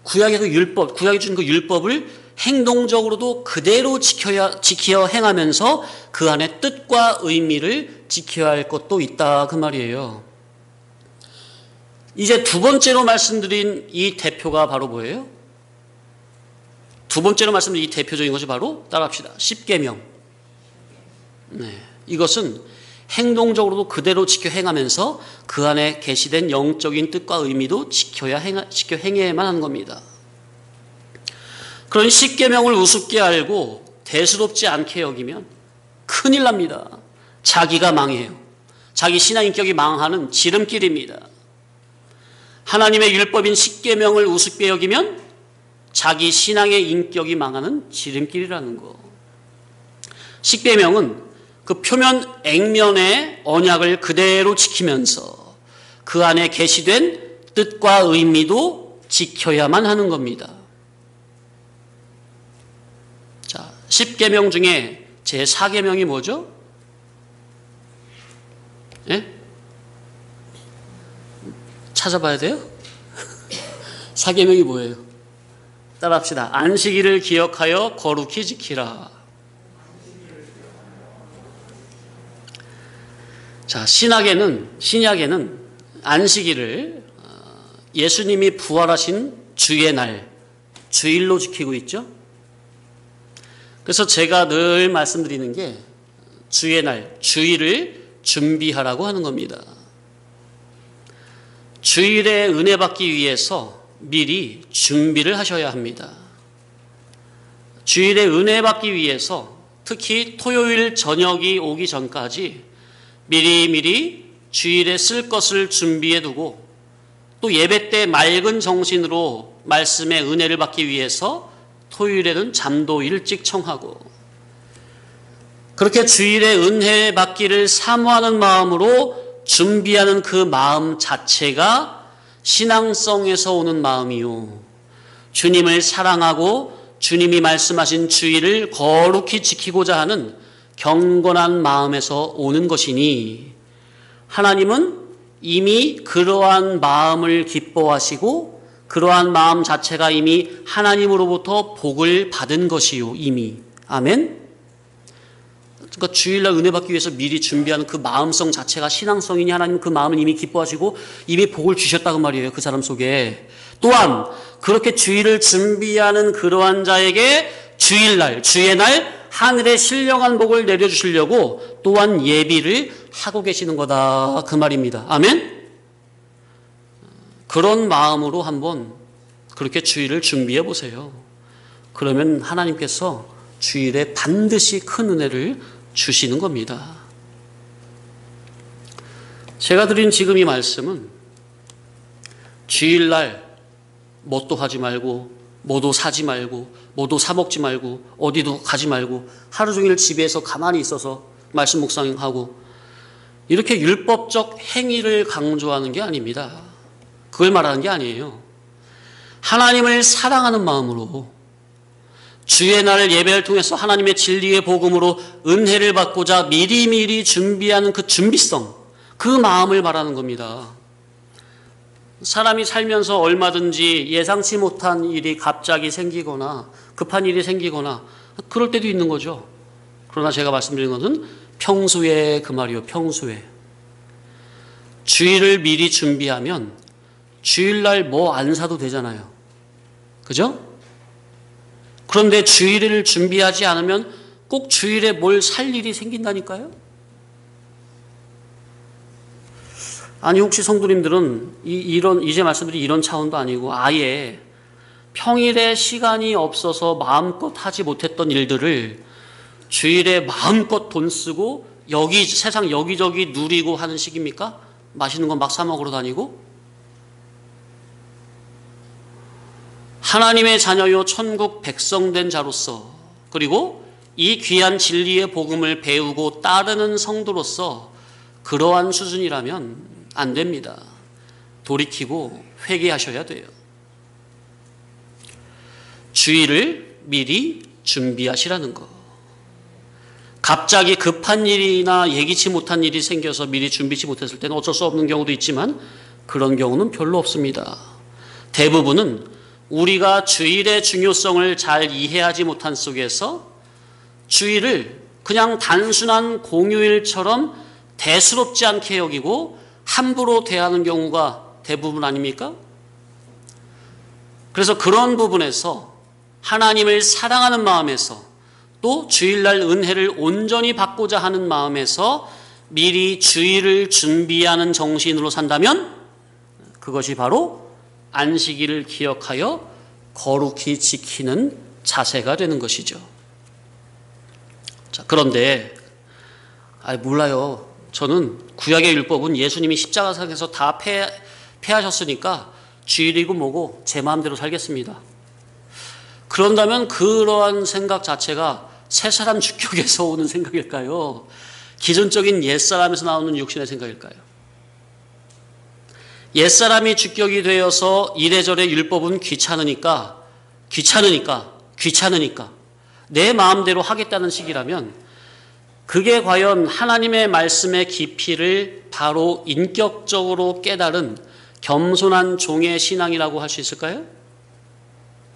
구약의 그 율법, 구약이 준 그 율법을 행동적으로도 그대로 지켜 행하면서 그 안에 뜻과 의미를 지켜야 할 것도 있다 그 말이에요. 이제 두 번째로 말씀드린 이 대표가 바로 뭐예요? 두 번째로 말씀드린 이 대표적인 것이 바로 따라합시다. 십계명. 이것은 행동적으로도 그대로 지켜 행하면서 그 안에 계시된 영적인 뜻과 의미도 지켜 행해야만 하는 겁니다. 그런 십계명을 우습게 알고 대수롭지 않게 여기면 큰일 납니다. 자기가 망해요. 자기 신앙 인격이 망하는 지름길입니다. 하나님의 율법인 십계명을 우습게 여기면 자기 신앙의 인격이 망하는 지름길이라는 거. 십계명은 그 표면 액면의 언약을 그대로 지키면서 그 안에 계시된 뜻과 의미도 지켜야만 하는 겁니다. 자, 십계명 중에 제4계명이 뭐죠? 예? 찾아봐야 돼요? 4계명이 뭐예요? 따라합시다. 안식일을 기억하여 거룩히 지키라. 자, 신약에는 안식일을 예수님이 부활하신 주의 날, 주일로 지키고 있죠. 그래서 제가 늘 말씀드리는 게 주의 날, 주일을 준비하라고 하는 겁니다. 주일에 은혜 받기 위해서 미리 준비를 하셔야 합니다. 주일에 은혜 받기 위해서 특히 토요일 저녁이 오기 전까지 미리 주일에 쓸 것을 준비해 두고, 또 예배 때 맑은 정신으로 말씀의 은혜를 받기 위해서 토요일에는 잠도 일찍 청하고, 그렇게 주일에 은혜 받기를 사모하는 마음으로 준비하는 그 마음 자체가 신앙성에서 오는 마음이요, 주님을 사랑하고 주님이 말씀하신 주일을 거룩히 지키고자 하는 경건한 마음에서 오는 것이니, 하나님은 이미 그러한 마음을 기뻐하시고 그러한 마음 자체가 이미 하나님으로부터 복을 받은 것이요, 이미. 아멘? 그러니까 주일날 은혜 받기 위해서 미리 준비하는 그 마음성 자체가 신앙성이니 하나님은 그 마음을 이미 기뻐하시고 이미 복을 주셨다고 말이에요, 그 사람 속에. 또한 그렇게 주일을 준비하는 그러한 자에게 주일날, 주의 날 하늘의 신령한 복을 내려주시려고 또한 예비를 하고 계시는 거다 그 말입니다. 아멘? 그런 마음으로 한번 그렇게 주일을 준비해 보세요. 그러면 하나님께서 주일에 반드시 큰 은혜를 주시는 겁니다. 제가 드린 지금 이 말씀은 주일날 뭣도 하지 말고, 뭐도 사지 말고, 뭐도 사 먹지 말고, 어디도 가지 말고 하루 종일 집에서 가만히 있어서 말씀 묵상하고 이렇게 율법적 행위를 강조하는 게 아닙니다. 그걸 말하는 게 아니에요. 하나님을 사랑하는 마음으로 주의 날 예배를 통해서 하나님의 진리의 복음으로 은혜를 받고자 미리미리 준비하는 그 준비성, 그 마음을 말하는 겁니다. 사람이 살면서 얼마든지 예상치 못한 일이 갑자기 생기거나 급한 일이 생기거나 그럴 때도 있는 거죠. 그러나 제가 말씀드린 것은 평소에 그 말이요. 평소에. 주일을 미리 준비하면 주일날 뭐 안 사도 되잖아요. 그죠? 그런데 주일을 준비하지 않으면 꼭 주일에 뭘 살 일이 생긴다니까요? 아니 혹시 성도님들은 이제 말씀드린 이런 차원도 아니고 아예 평일에 시간이 없어서 마음껏 하지 못했던 일들을 주일에 마음껏 돈 쓰고 세상 여기저기 누리고 하는 식입니까? 맛있는 건 막 사 먹으러 다니고? 하나님의 자녀요 천국 백성된 자로서 그리고 이 귀한 진리의 복음을 배우고 따르는 성도로서 그러한 수준이라면 안 됩니다. 돌이키고 회개하셔야 돼요. 주일을 미리 준비하시라는 거. 갑자기 급한 일이나 예기치 못한 일이 생겨서 미리 준비치 못했을 때는 어쩔 수 없는 경우도 있지만 그런 경우는 별로 없습니다. 대부분은 우리가 주일의 중요성을 잘 이해하지 못한 속에서 주일을 그냥 단순한 공휴일처럼 대수롭지 않게 여기고 함부로 대하는 경우가 대부분 아닙니까? 그래서 그런 부분에서 하나님을 사랑하는 마음에서 또 주일날 은혜를 온전히 받고자 하는 마음에서 미리 주일을 준비하는 정신으로 산다면 그것이 바로 안식일을 기억하여 거룩히 지키는 자세가 되는 것이죠. 자, 그런데 몰라요. 저는 구약의 율법은 예수님이 십자가상에서 다 폐하셨으니까 주일이고 뭐고 제 마음대로 살겠습니다. 그런다면 그러한 생각 자체가 새 사람 주격에서 오는 생각일까요? 기존적인 옛사람에서 나오는 육신의 생각일까요? 옛사람이 주격이 되어서 이래저래 율법은 귀찮으니까 내 마음대로 하겠다는 식이라면 그게 과연 하나님의 말씀의 깊이를 바로 인격적으로 깨달은 겸손한 종의 신앙이라고 할 수 있을까요?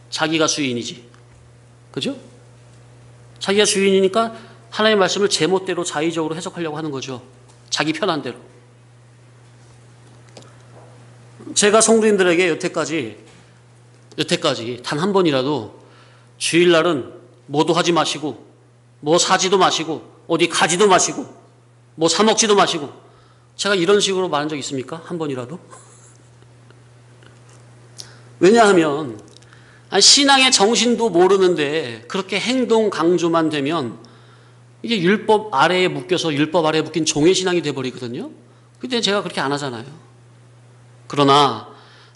자기가 주인이지. 그죠? 자기가 주인이니까 하나님의 말씀을 제멋대로 자의적으로 해석하려고 하는 거죠. 자기 편한 대로. 제가 성도님들에게 여태까지 단 한 번이라도 주일날은 뭐도 하지 마시고 뭐 사지도 마시고 어디 가지도 마시고 뭐 사 먹지도 마시고 제가 이런 식으로 말한 적 있습니까? 한 번이라도? 왜냐하면 신앙의 정신도 모르는데 그렇게 행동 강조만 되면 이게 율법 아래에 묶여서 율법 아래에 묶인 종의 신앙이 돼버리거든요. 그때 제가 그렇게 안 하잖아요. 그러나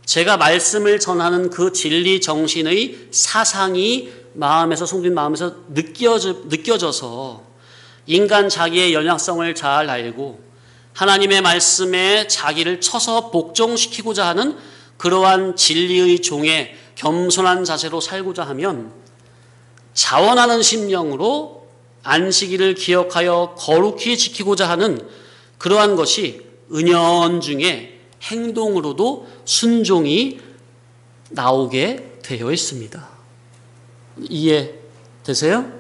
제가 말씀을 전하는 그 진리 정신의 사상이 마음에서 성도님 마음에서 느껴져서 인간 자기의 연약성을 잘 알고 하나님의 말씀에 자기를 쳐서 복종시키고자 하는 그러한 진리의 종의 겸손한 자세로 살고자 하면 자원하는 심령으로 안식일을 기억하여 거룩히 지키고자 하는 그러한 것이 은연중에 행동으로도 순종이 나오게 되어 있습니다. 이해되세요?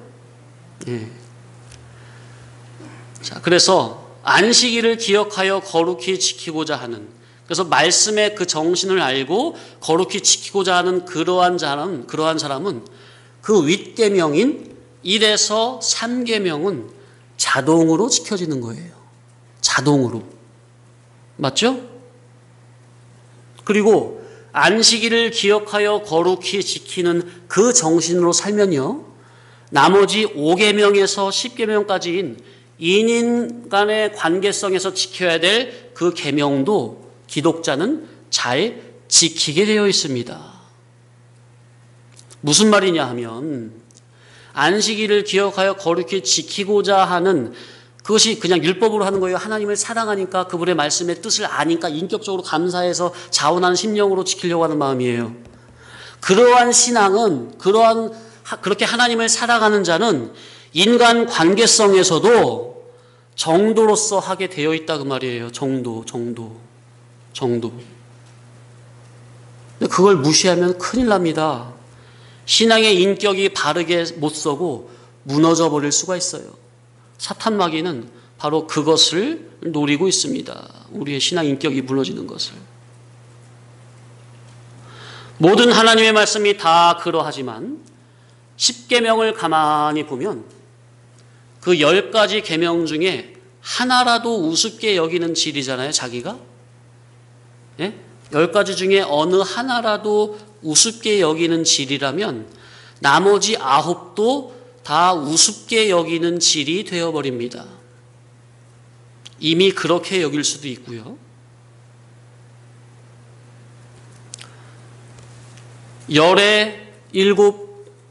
예. 자, 그래서 안식일을 기억하여 거룩히 지키고자 하는, 그래서 말씀의 그 정신을 알고 거룩히 지키고자 하는 그러한 사람은 그 윗계명인 1에서 3계명은 자동으로 지켜지는 거예요. 자동으로. 맞죠? 그리고 안식일을 기억하여 거룩히 지키는 그 정신으로 살면요, 나머지 5계명에서 10계명까지인 인인 간의 관계성에서 지켜야 될 그 계명도 기독자는 잘 지키게 되어 있습니다. 무슨 말이냐 하면 안식일을 기억하여 거룩히 지키고자 하는 그것이 그냥 율법으로 하는 거예요. 하나님을 사랑하니까 그분의 말씀의 뜻을 아니까 인격적으로 감사해서 자원하는 심령으로 지키려고 하는 마음이에요. 그러한 신앙은 그렇게 하나님을 사랑하는 자는 인간 관계성에서도 정도로서 하게 되어 있다 그 말이에요. 정도. 근데 그걸 무시하면 큰일 납니다. 신앙의 인격이 바르게 못 서고 무너져 버릴 수가 있어요. 사탄 마귀는 바로 그것을 노리고 있습니다. 우리의 신앙 인격이 무너지는 것을. 모든 하나님의 말씀이 다 그러하지만 10계명을 가만히 보면 그 10가지 계명 중에 하나라도 우습게 여기는 질이잖아요, 자기가. 예? 10가지 중에 어느 하나라도 우습게 여기는 질이라면 나머지 9도 다 우습게 여기는 질이 되어버립니다. 이미 그렇게 여길 수도 있고요. 열에 7,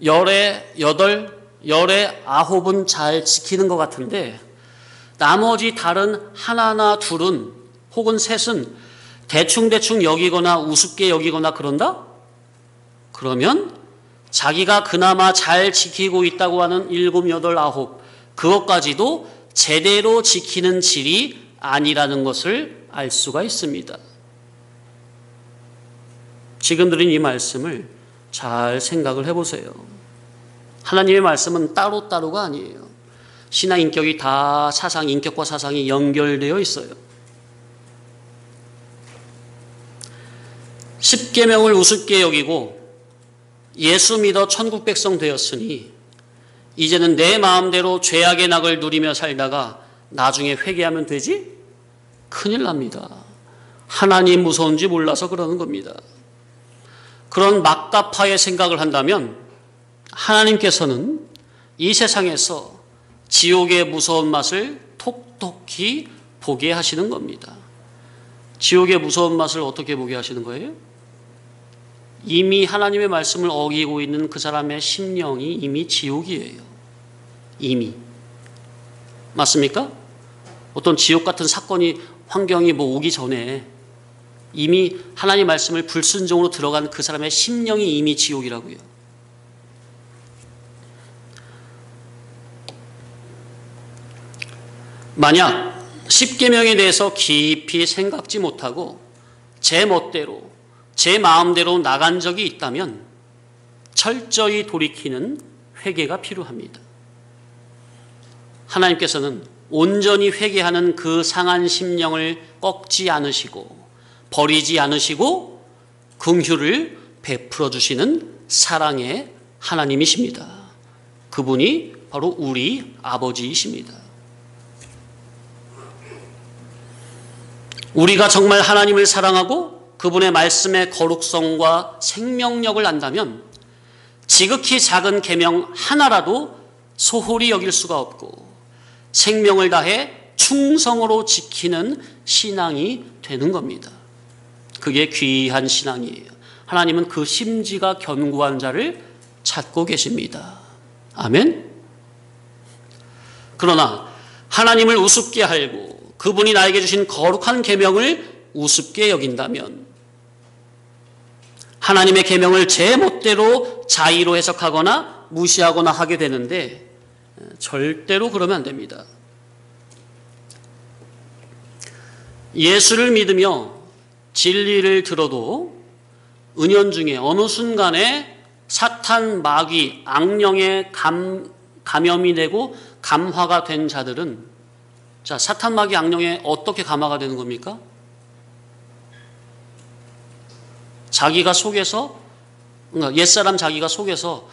열에 8, 열에 9은 잘 지키는 것 같은데 나머지 다른 하나나 둘은 혹은 셋은 대충 여기거나 우습게 여기거나 그런다? 그러면 자기가 그나마 잘 지키고 있다고 하는 7, 8, 9 그것까지도 제대로 지키는 질이 아니라는 것을 알 수가 있습니다. 지금 드린 이 말씀을 잘 생각을 해보세요. 하나님의 말씀은 따로따로가 아니에요. 신앙 인격이 다 인격과 사상이 연결되어 있어요. 10계명을 우습게 여기고 예수 믿어 천국 백성 되었으니 이제는 내 마음대로 죄악의 낙을 누리며 살다가 나중에 회개하면 되지? 큰일 납니다. 하나님 무서운지 몰라서 그러는 겁니다. 그런 막가파의 생각을 한다면 하나님께서는 이 세상에서 지옥의 무서운 맛을 톡톡히 보게 하시는 겁니다. 지옥의 무서운 맛을 어떻게 보게 하시는 거예요? 이미 하나님의 말씀을 어기고 있는 그 사람의 심령이 이미 지옥이에요. 이미. 맞습니까? 어떤 지옥 같은 사건이 환경이 오기 전에 이미 하나님 말씀을 불순종으로 들어간 그 사람의 심령이 이미 지옥이라고요. 만약 10계명에 대해서 깊이 생각지 못하고 제 멋대로 제 마음대로 나간 적이 있다면 철저히 돌이키는 회개가 필요합니다. 하나님께서는 온전히 회개하는 그 상한 심령을 꺾지 않으시고 버리지 않으시고 긍휼을 베풀어 주시는 사랑의 하나님이십니다. 그분이 바로 우리 아버지이십니다. 우리가 정말 하나님을 사랑하고 그분의 말씀의 거룩성과 생명력을 안다면 지극히 작은 계명 하나라도 소홀히 여길 수가 없고 생명을 다해 충성으로 지키는 신앙이 되는 겁니다. 그게 귀한 신앙이에요. 하나님은 그 심지가 견고한 자를 찾고 계십니다. 아멘? 그러나 하나님을 우습게 알고 그분이 나에게 주신 거룩한 계명을 우습게 여긴다면 하나님의 계명을 제 멋대로 자의로 해석하거나 무시하거나 하게 되는데 절대로 그러면 안 됩니다. 예수를 믿으며 진리를 들어도 은연중에 어느 순간에 사탄, 마귀, 악령에 감염이 되고 감화가 된 자들은 자, 사탄, 마귀, 악령에 어떻게 감화가 되는 겁니까? 자기가 속에서 옛사람 자기가 속에서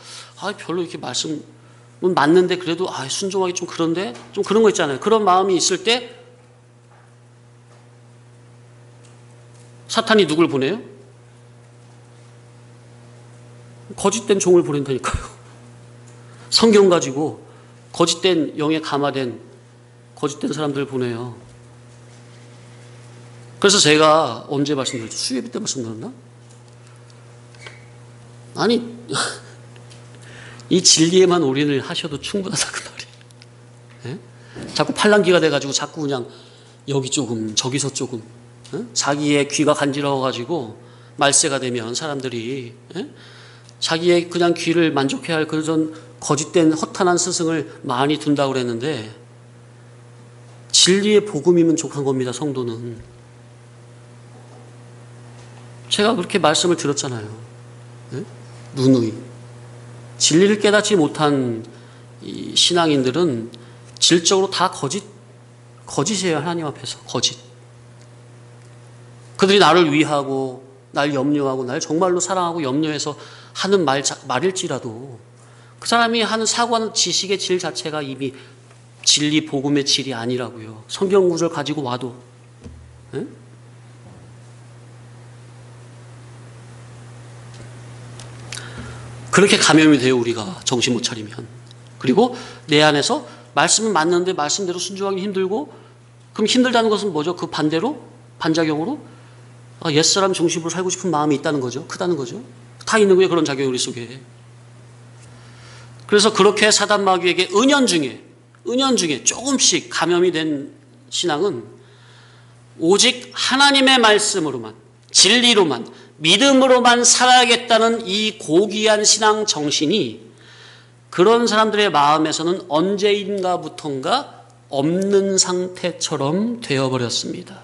별로 이렇게 말씀은 맞는데 그래도 순종하기 좀 그런데 좀 그런 거 있잖아요. 그런 마음이 있을 때 사탄이 누굴 보내요? 거짓된 종을 보낸다니까요. 성경 가지고 거짓된 영에 감화된 거짓된 사람들을 보내요. 그래서 제가 언제 말씀드렸죠? 수요일 때 말씀드렸나? 아니 이 진리에만 올인을 하셔도 충분하다 그 말이에요. 예? 자꾸 팔랑귀가 돼가지고 자꾸 그냥 여기 조금 저기서 조금 자기의 귀가 간지러워가지고 말세가 되면 사람들이 자기의 그냥 귀를 만족해야 할 그런 거짓된 허탄한 스승을 많이 둔다고 그랬는데 진리의 복음이면 족한 겁니다, 성도는. 제가 그렇게 말씀을 드렸잖아요. 네? 누누이. 진리를 깨닫지 못한 이 신앙인들은 질적으로 다 거짓이에요, 하나님 앞에서. 거짓. 그들이 나를 위하고 날 염려하고 날 정말로 사랑하고 염려해서 하는 말일지라도 그 사람이 하는 사고하는 지식의 질 자체가 이미 진리 복음의 질이 아니라고요. 성경 구절 가지고 와도. 네? 그렇게 감염이 돼요, 우리가 정신 못 차리면. 그리고 내 안에서 말씀은 맞는데 말씀대로 순종하기 힘들고, 그럼 힘들다는 것은 뭐죠? 그 반대로, 반작용으로 옛사람 중심으로 살고 싶은 마음이 있다는 거죠. 크다는 거죠. 다 있는 거예요, 그런 작용이 우리 속에. 그래서 그렇게 사단 마귀에게 은연 중에 조금씩 감염이 된 신앙은 오직 하나님의 말씀으로만, 진리로만, 믿음으로만 살아야겠다는 이 고귀한 신앙 정신이 그런 사람들의 마음에서는 언제인가부턴가 없는 상태처럼 되어버렸습니다.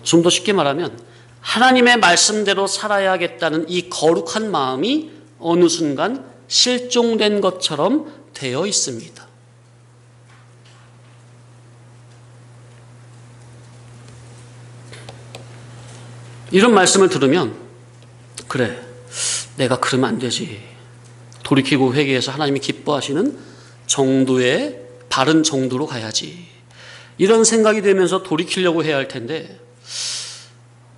좀 더 쉽게 말하면 하나님의 말씀대로 살아야겠다는 이 거룩한 마음이 어느 순간 실종된 것처럼 되어 있습니다. 이런 말씀을 들으면 그래, 내가 그러면 안 되지. 돌이키고 회개해서 하나님이 기뻐하시는 정도의 바른 정도로 가야지. 이런 생각이 되면서 돌이키려고 해야 할 텐데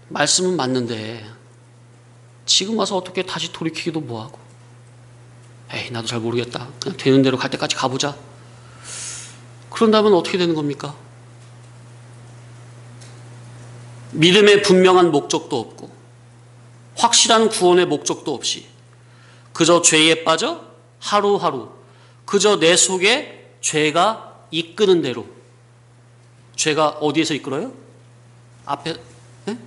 말씀은 맞는데 지금 와서 어떻게 다시 돌이키기도 뭐하고, 에이 나도 잘 모르겠다. 그냥 되는 대로 갈 때까지 가보자. 그런다면 어떻게 되는 겁니까? 믿음의 분명한 목적도 없고 확실한 구원의 목적도 없이 그저 죄에 빠져 하루하루 그저 내 속에 죄가 이끄는 대로. 죄가 어디에서 이끌어요? 앞에, 네?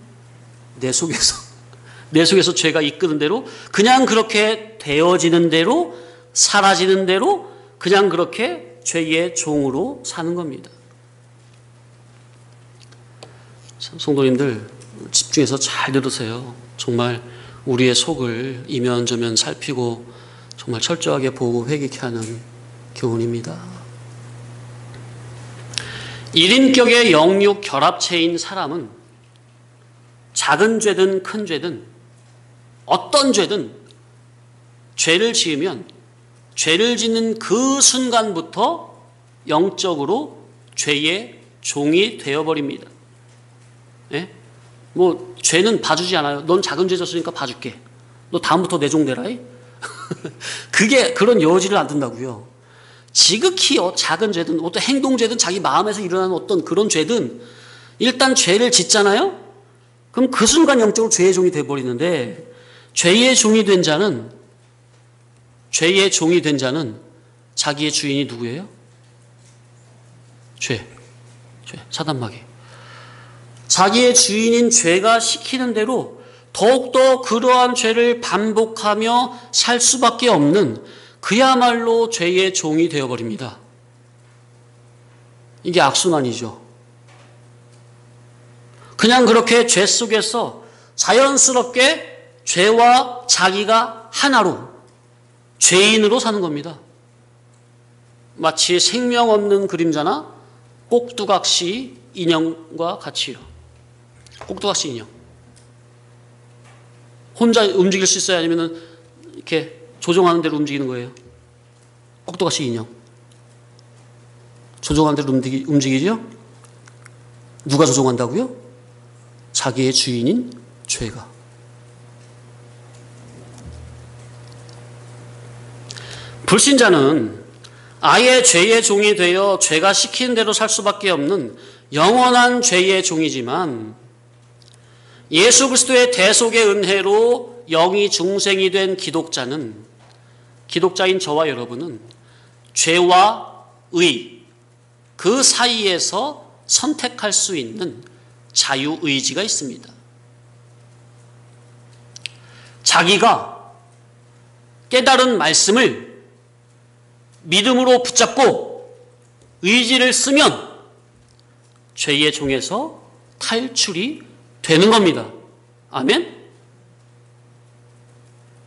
내 속에서 죄가 이끄는 대로 그냥 그렇게 되어지는 대로 사라지는 대로 그냥 그렇게 죄의 종으로 사는 겁니다. 성도님들 집중해서 잘 들으세요. 정말 우리의 속을 이면저면 살피고 정말 철저하게 보고 회개케 하는 교훈입니다. 1인격의 영육 결합체인 사람은 작은 죄든 큰 죄든 어떤 죄든 죄를 지으면 죄를 짓는 그 순간부터 영적으로 죄의 종이 되어버립니다. 예? 뭐 죄는 봐주지 않아요. 넌 작은 죄 졌으니까 봐줄게. 너 다음부터 내 종 되라. 그게 그런 여지를 안 둔다고요. 지극히 작은 죄든 어떤 행동죄든 자기 마음에서 일어나는 어떤 그런 죄든 일단 죄를 짓잖아요. 그럼 그 순간 영적으로 죄의 종이 돼버리는데 죄의 종이 된 자는 자기의 주인이 누구예요? 죄, 사단 마귀. 자기의 주인인 죄가 시키는 대로 더욱더 그러한 죄를 반복하며 살 수밖에 없는 그야말로 죄의 종이 되어버립니다. 이게 악순환이죠. 그냥 그렇게 죄 속에서 자연스럽게 죄와 자기가 하나로 죄인으로 사는 겁니다. 마치 생명 없는 그림자나 꼭두각시 인형과 같이요. 꼭두각시 인형. 혼자 움직일 수 있어요? 아니면 이렇게 조종하는 대로 움직이는 거예요? 꼭두각시 인형. 조종하는 대로 움직이죠? 누가 조종한다고요? 자기의 주인인 죄가. 불신자는 아예 죄의 종이 되어 죄가 시키는 대로 살 수밖에 없는 영원한 죄의 종이지만 예수 그리스도의 대속의 은혜로 영이 중생이 된 기독자인 저와 여러분은 죄와 의 그 사이에서 선택할 수 있는 자유의지가 있습니다. 자기가 깨달은 말씀을 믿음으로 붙잡고 의지를 쓰면 죄의 종에서 탈출이 되는 겁니다. 아멘?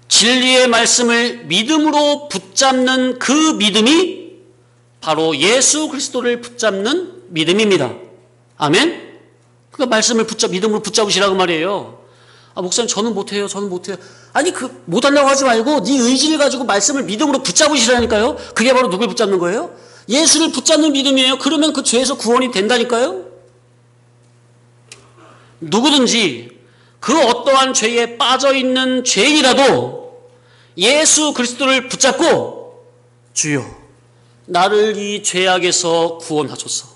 진리의 말씀을 믿음으로 붙잡는 그 믿음이 바로 예수 그리스도를 붙잡는 믿음입니다. 아멘? 그러니까 말씀을 믿음으로 붙잡으시라고 말이에요. 목사님 저는 못해요. 아니 못한다고 하지 말고 네 의지를 가지고 말씀을 믿음으로 붙잡으시라니까요. 그게 바로 누굴 붙잡는 거예요? 예수를 붙잡는 믿음이에요. 그러면 그 죄에서 구원이 된다니까요. 누구든지 그 어떠한 죄에 빠져있는 죄인이라도 예수 그리스도를 붙잡고 주여 나를 이 죄악에서 구원하소서,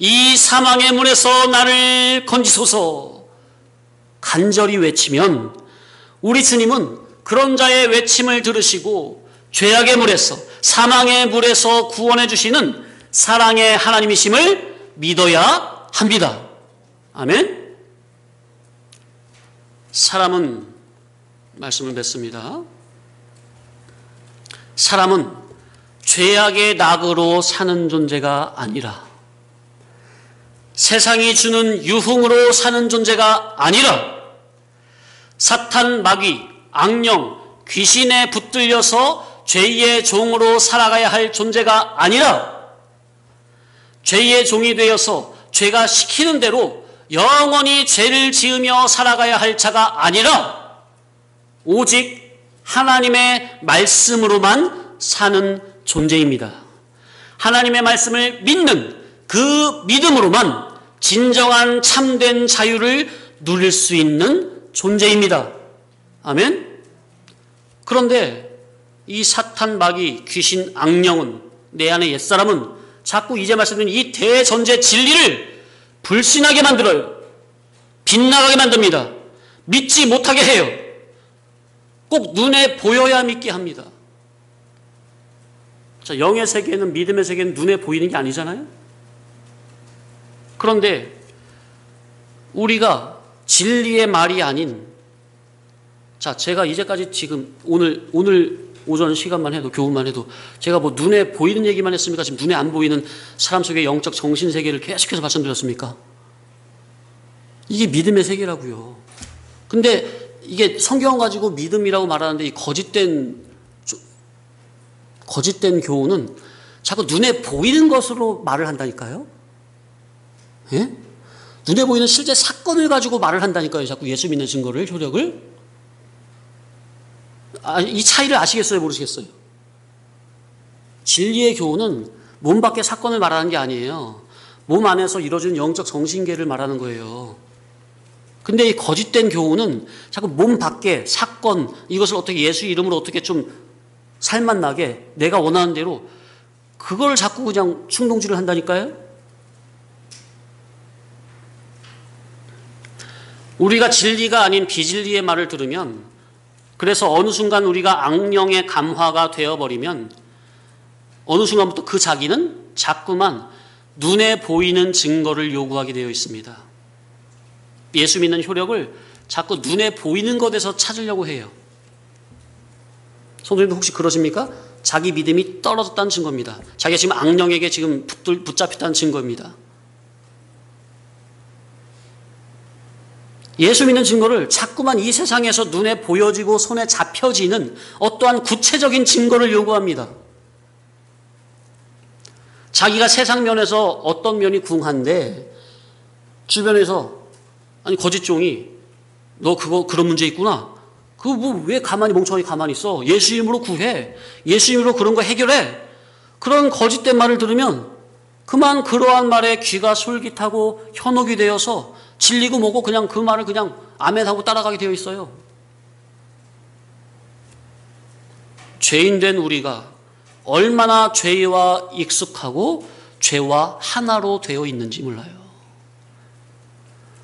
이 사망의 문에서 나를 건지소서 간절히 외치면 우리 주님은 그런 자의 외침을 들으시고 죄악의 물에서 사망의 물에서 구원해 주시는 사랑의 하나님이심을 믿어야 합니다. 아멘. 사람은 말씀을 맺습니다. 사람은 죄악의 낙으로 사는 존재가 아니라 세상이 주는 유흥으로 사는 존재가 아니라 사탄, 마귀, 악령, 귀신에 붙들려서 죄의 종으로 살아가야 할 존재가 아니라 죄의 종이 되어서 죄가 시키는 대로 영원히 죄를 지으며 살아가야 할 자가 아니라 오직 하나님의 말씀으로만 사는 존재입니다. 하나님의 말씀을 믿는 그 믿음으로만 진정한 참된 자유를 누릴 수 있는 존재입니다. 아멘? 그런데 이 사탄, 마귀, 귀신, 악령은, 내 안의 옛사람은 자꾸 이제 말씀드린 이 대전제 진리를 불신하게 만들어요. 빗나가게 만듭니다. 믿지 못하게 해요. 꼭 눈에 보여야 믿게 합니다. 자, 영의 세계는, 믿음의 세계는 눈에 보이는 게 아니잖아요. 그런데 우리가 진리의 말이 아닌, 자, 제가 이제까지 지금 오늘 오전 시간만 해도, 교훈만 해도 제가 뭐 눈에 보이는 얘기만 했습니까? 지금 눈에 안 보이는 사람 속의 영적 정신 세계를 계속해서 말씀드렸습니까? 이게 믿음의 세계라고요. 근데 이게 성경 가지고 믿음이라고 말하는데 이 거짓된 교훈은 자꾸 눈에 보이는 것으로 말을 한다니까요. 예? 눈에 보이는 실제 사건을 가지고 말을 한다니까요. 자꾸 예수 믿는 증거를, 효력을. 이 차이를 아시겠어요? 모르시겠어요? 진리의 교훈은 몸 밖의 사건을 말하는 게 아니에요. 몸 안에서 이루어지는 영적 정신계를 말하는 거예요. 근데 이 거짓된 교훈은 자꾸 몸 밖의 사건, 이것을 어떻게 예수 이름으로 어떻게 좀 살맛 나게 내가 원하는 대로 그걸 자꾸 그냥 충동질을 한다니까요. 우리가 진리가 아닌 비진리의 말을 들으면, 그래서 어느 순간 우리가 악령의 감화가 되어버리면 어느 순간부터 그 자기는 자꾸만 눈에 보이는 증거를 요구하게 되어 있습니다. 예수 믿는 효력을 자꾸 눈에 보이는 것에서 찾으려고 해요. 성도님도 혹시 그러십니까? 자기 믿음이 떨어졌다는 증거입니다. 자기가 지금 악령에게 지금 붙잡혔다는 증거입니다. 예수 믿는 증거를 자꾸만 이 세상에서 눈에 보여지고 손에 잡혀지는 어떠한 구체적인 증거를 요구합니다. 자기가 세상 면에서 어떤 면이 궁한데 주변에서 아니 거짓종이 너 그런 문제 있구나. 그거 뭐 왜 멍청하게 가만히 있어. 예수 이름으로 구해. 예수 이름으로 그런 거 해결해. 그런 거짓된 말을 들으면 그만 그러한 말에 귀가 솔깃하고 현혹이 되어서 질리고 뭐고 그냥 그 말을 그냥 아멘하고 따라가게 되어 있어요. 죄인된 우리가 얼마나 죄와 익숙하고 죄와 하나로 되어 있는지 몰라요.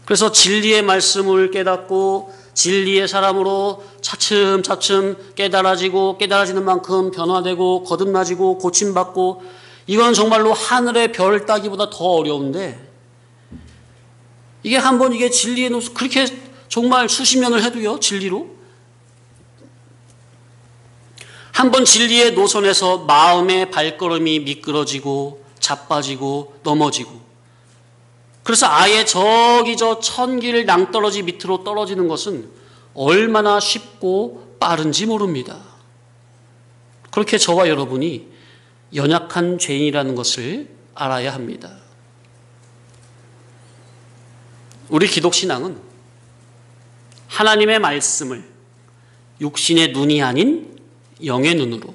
그래서 진리의 말씀을 깨닫고 진리의 사람으로 차츰차츰 깨달아지는 만큼 변화되고 거듭나지고 고침받고, 이건 정말로 하늘의 별 따기보다 더 어려운데, 이게 한번 이게 진리의 노선, 그렇게 정말 수십 년을 해도요, 진리로 한번 진리의 노선에서 마음의 발걸음이 미끄러지고 자빠지고 넘어지고, 그래서 아예 저기 저 천길 낭떠러지 밑으로 떨어지는 것은 얼마나 쉽고 빠른지 모릅니다. 그렇게 저와 여러분이 연약한 죄인이라는 것을 알아야 합니다. 우리 기독신앙은 하나님의 말씀을 육신의 눈이 아닌 영의 눈으로,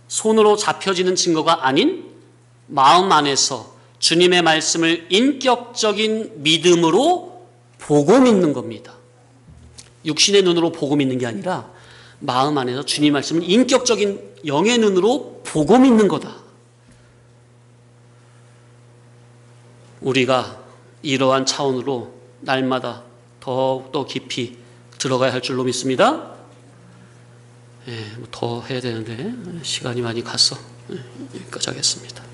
손으로 잡혀지는 증거가 아닌 마음 안에서 주님의 말씀을 인격적인 믿음으로 보고 믿는 겁니다. 육신의 눈으로 보고 믿는 게 아니라 마음 안에서 주님 말씀을 인격적인 영의 눈으로 보고 믿는 거다. 우리가 이러한 차원으로 날마다 더욱더 깊이 들어가야 할 줄로 믿습니다. 더 해야 되는데 시간이 많이 갔어. 여기까지 하겠습니다.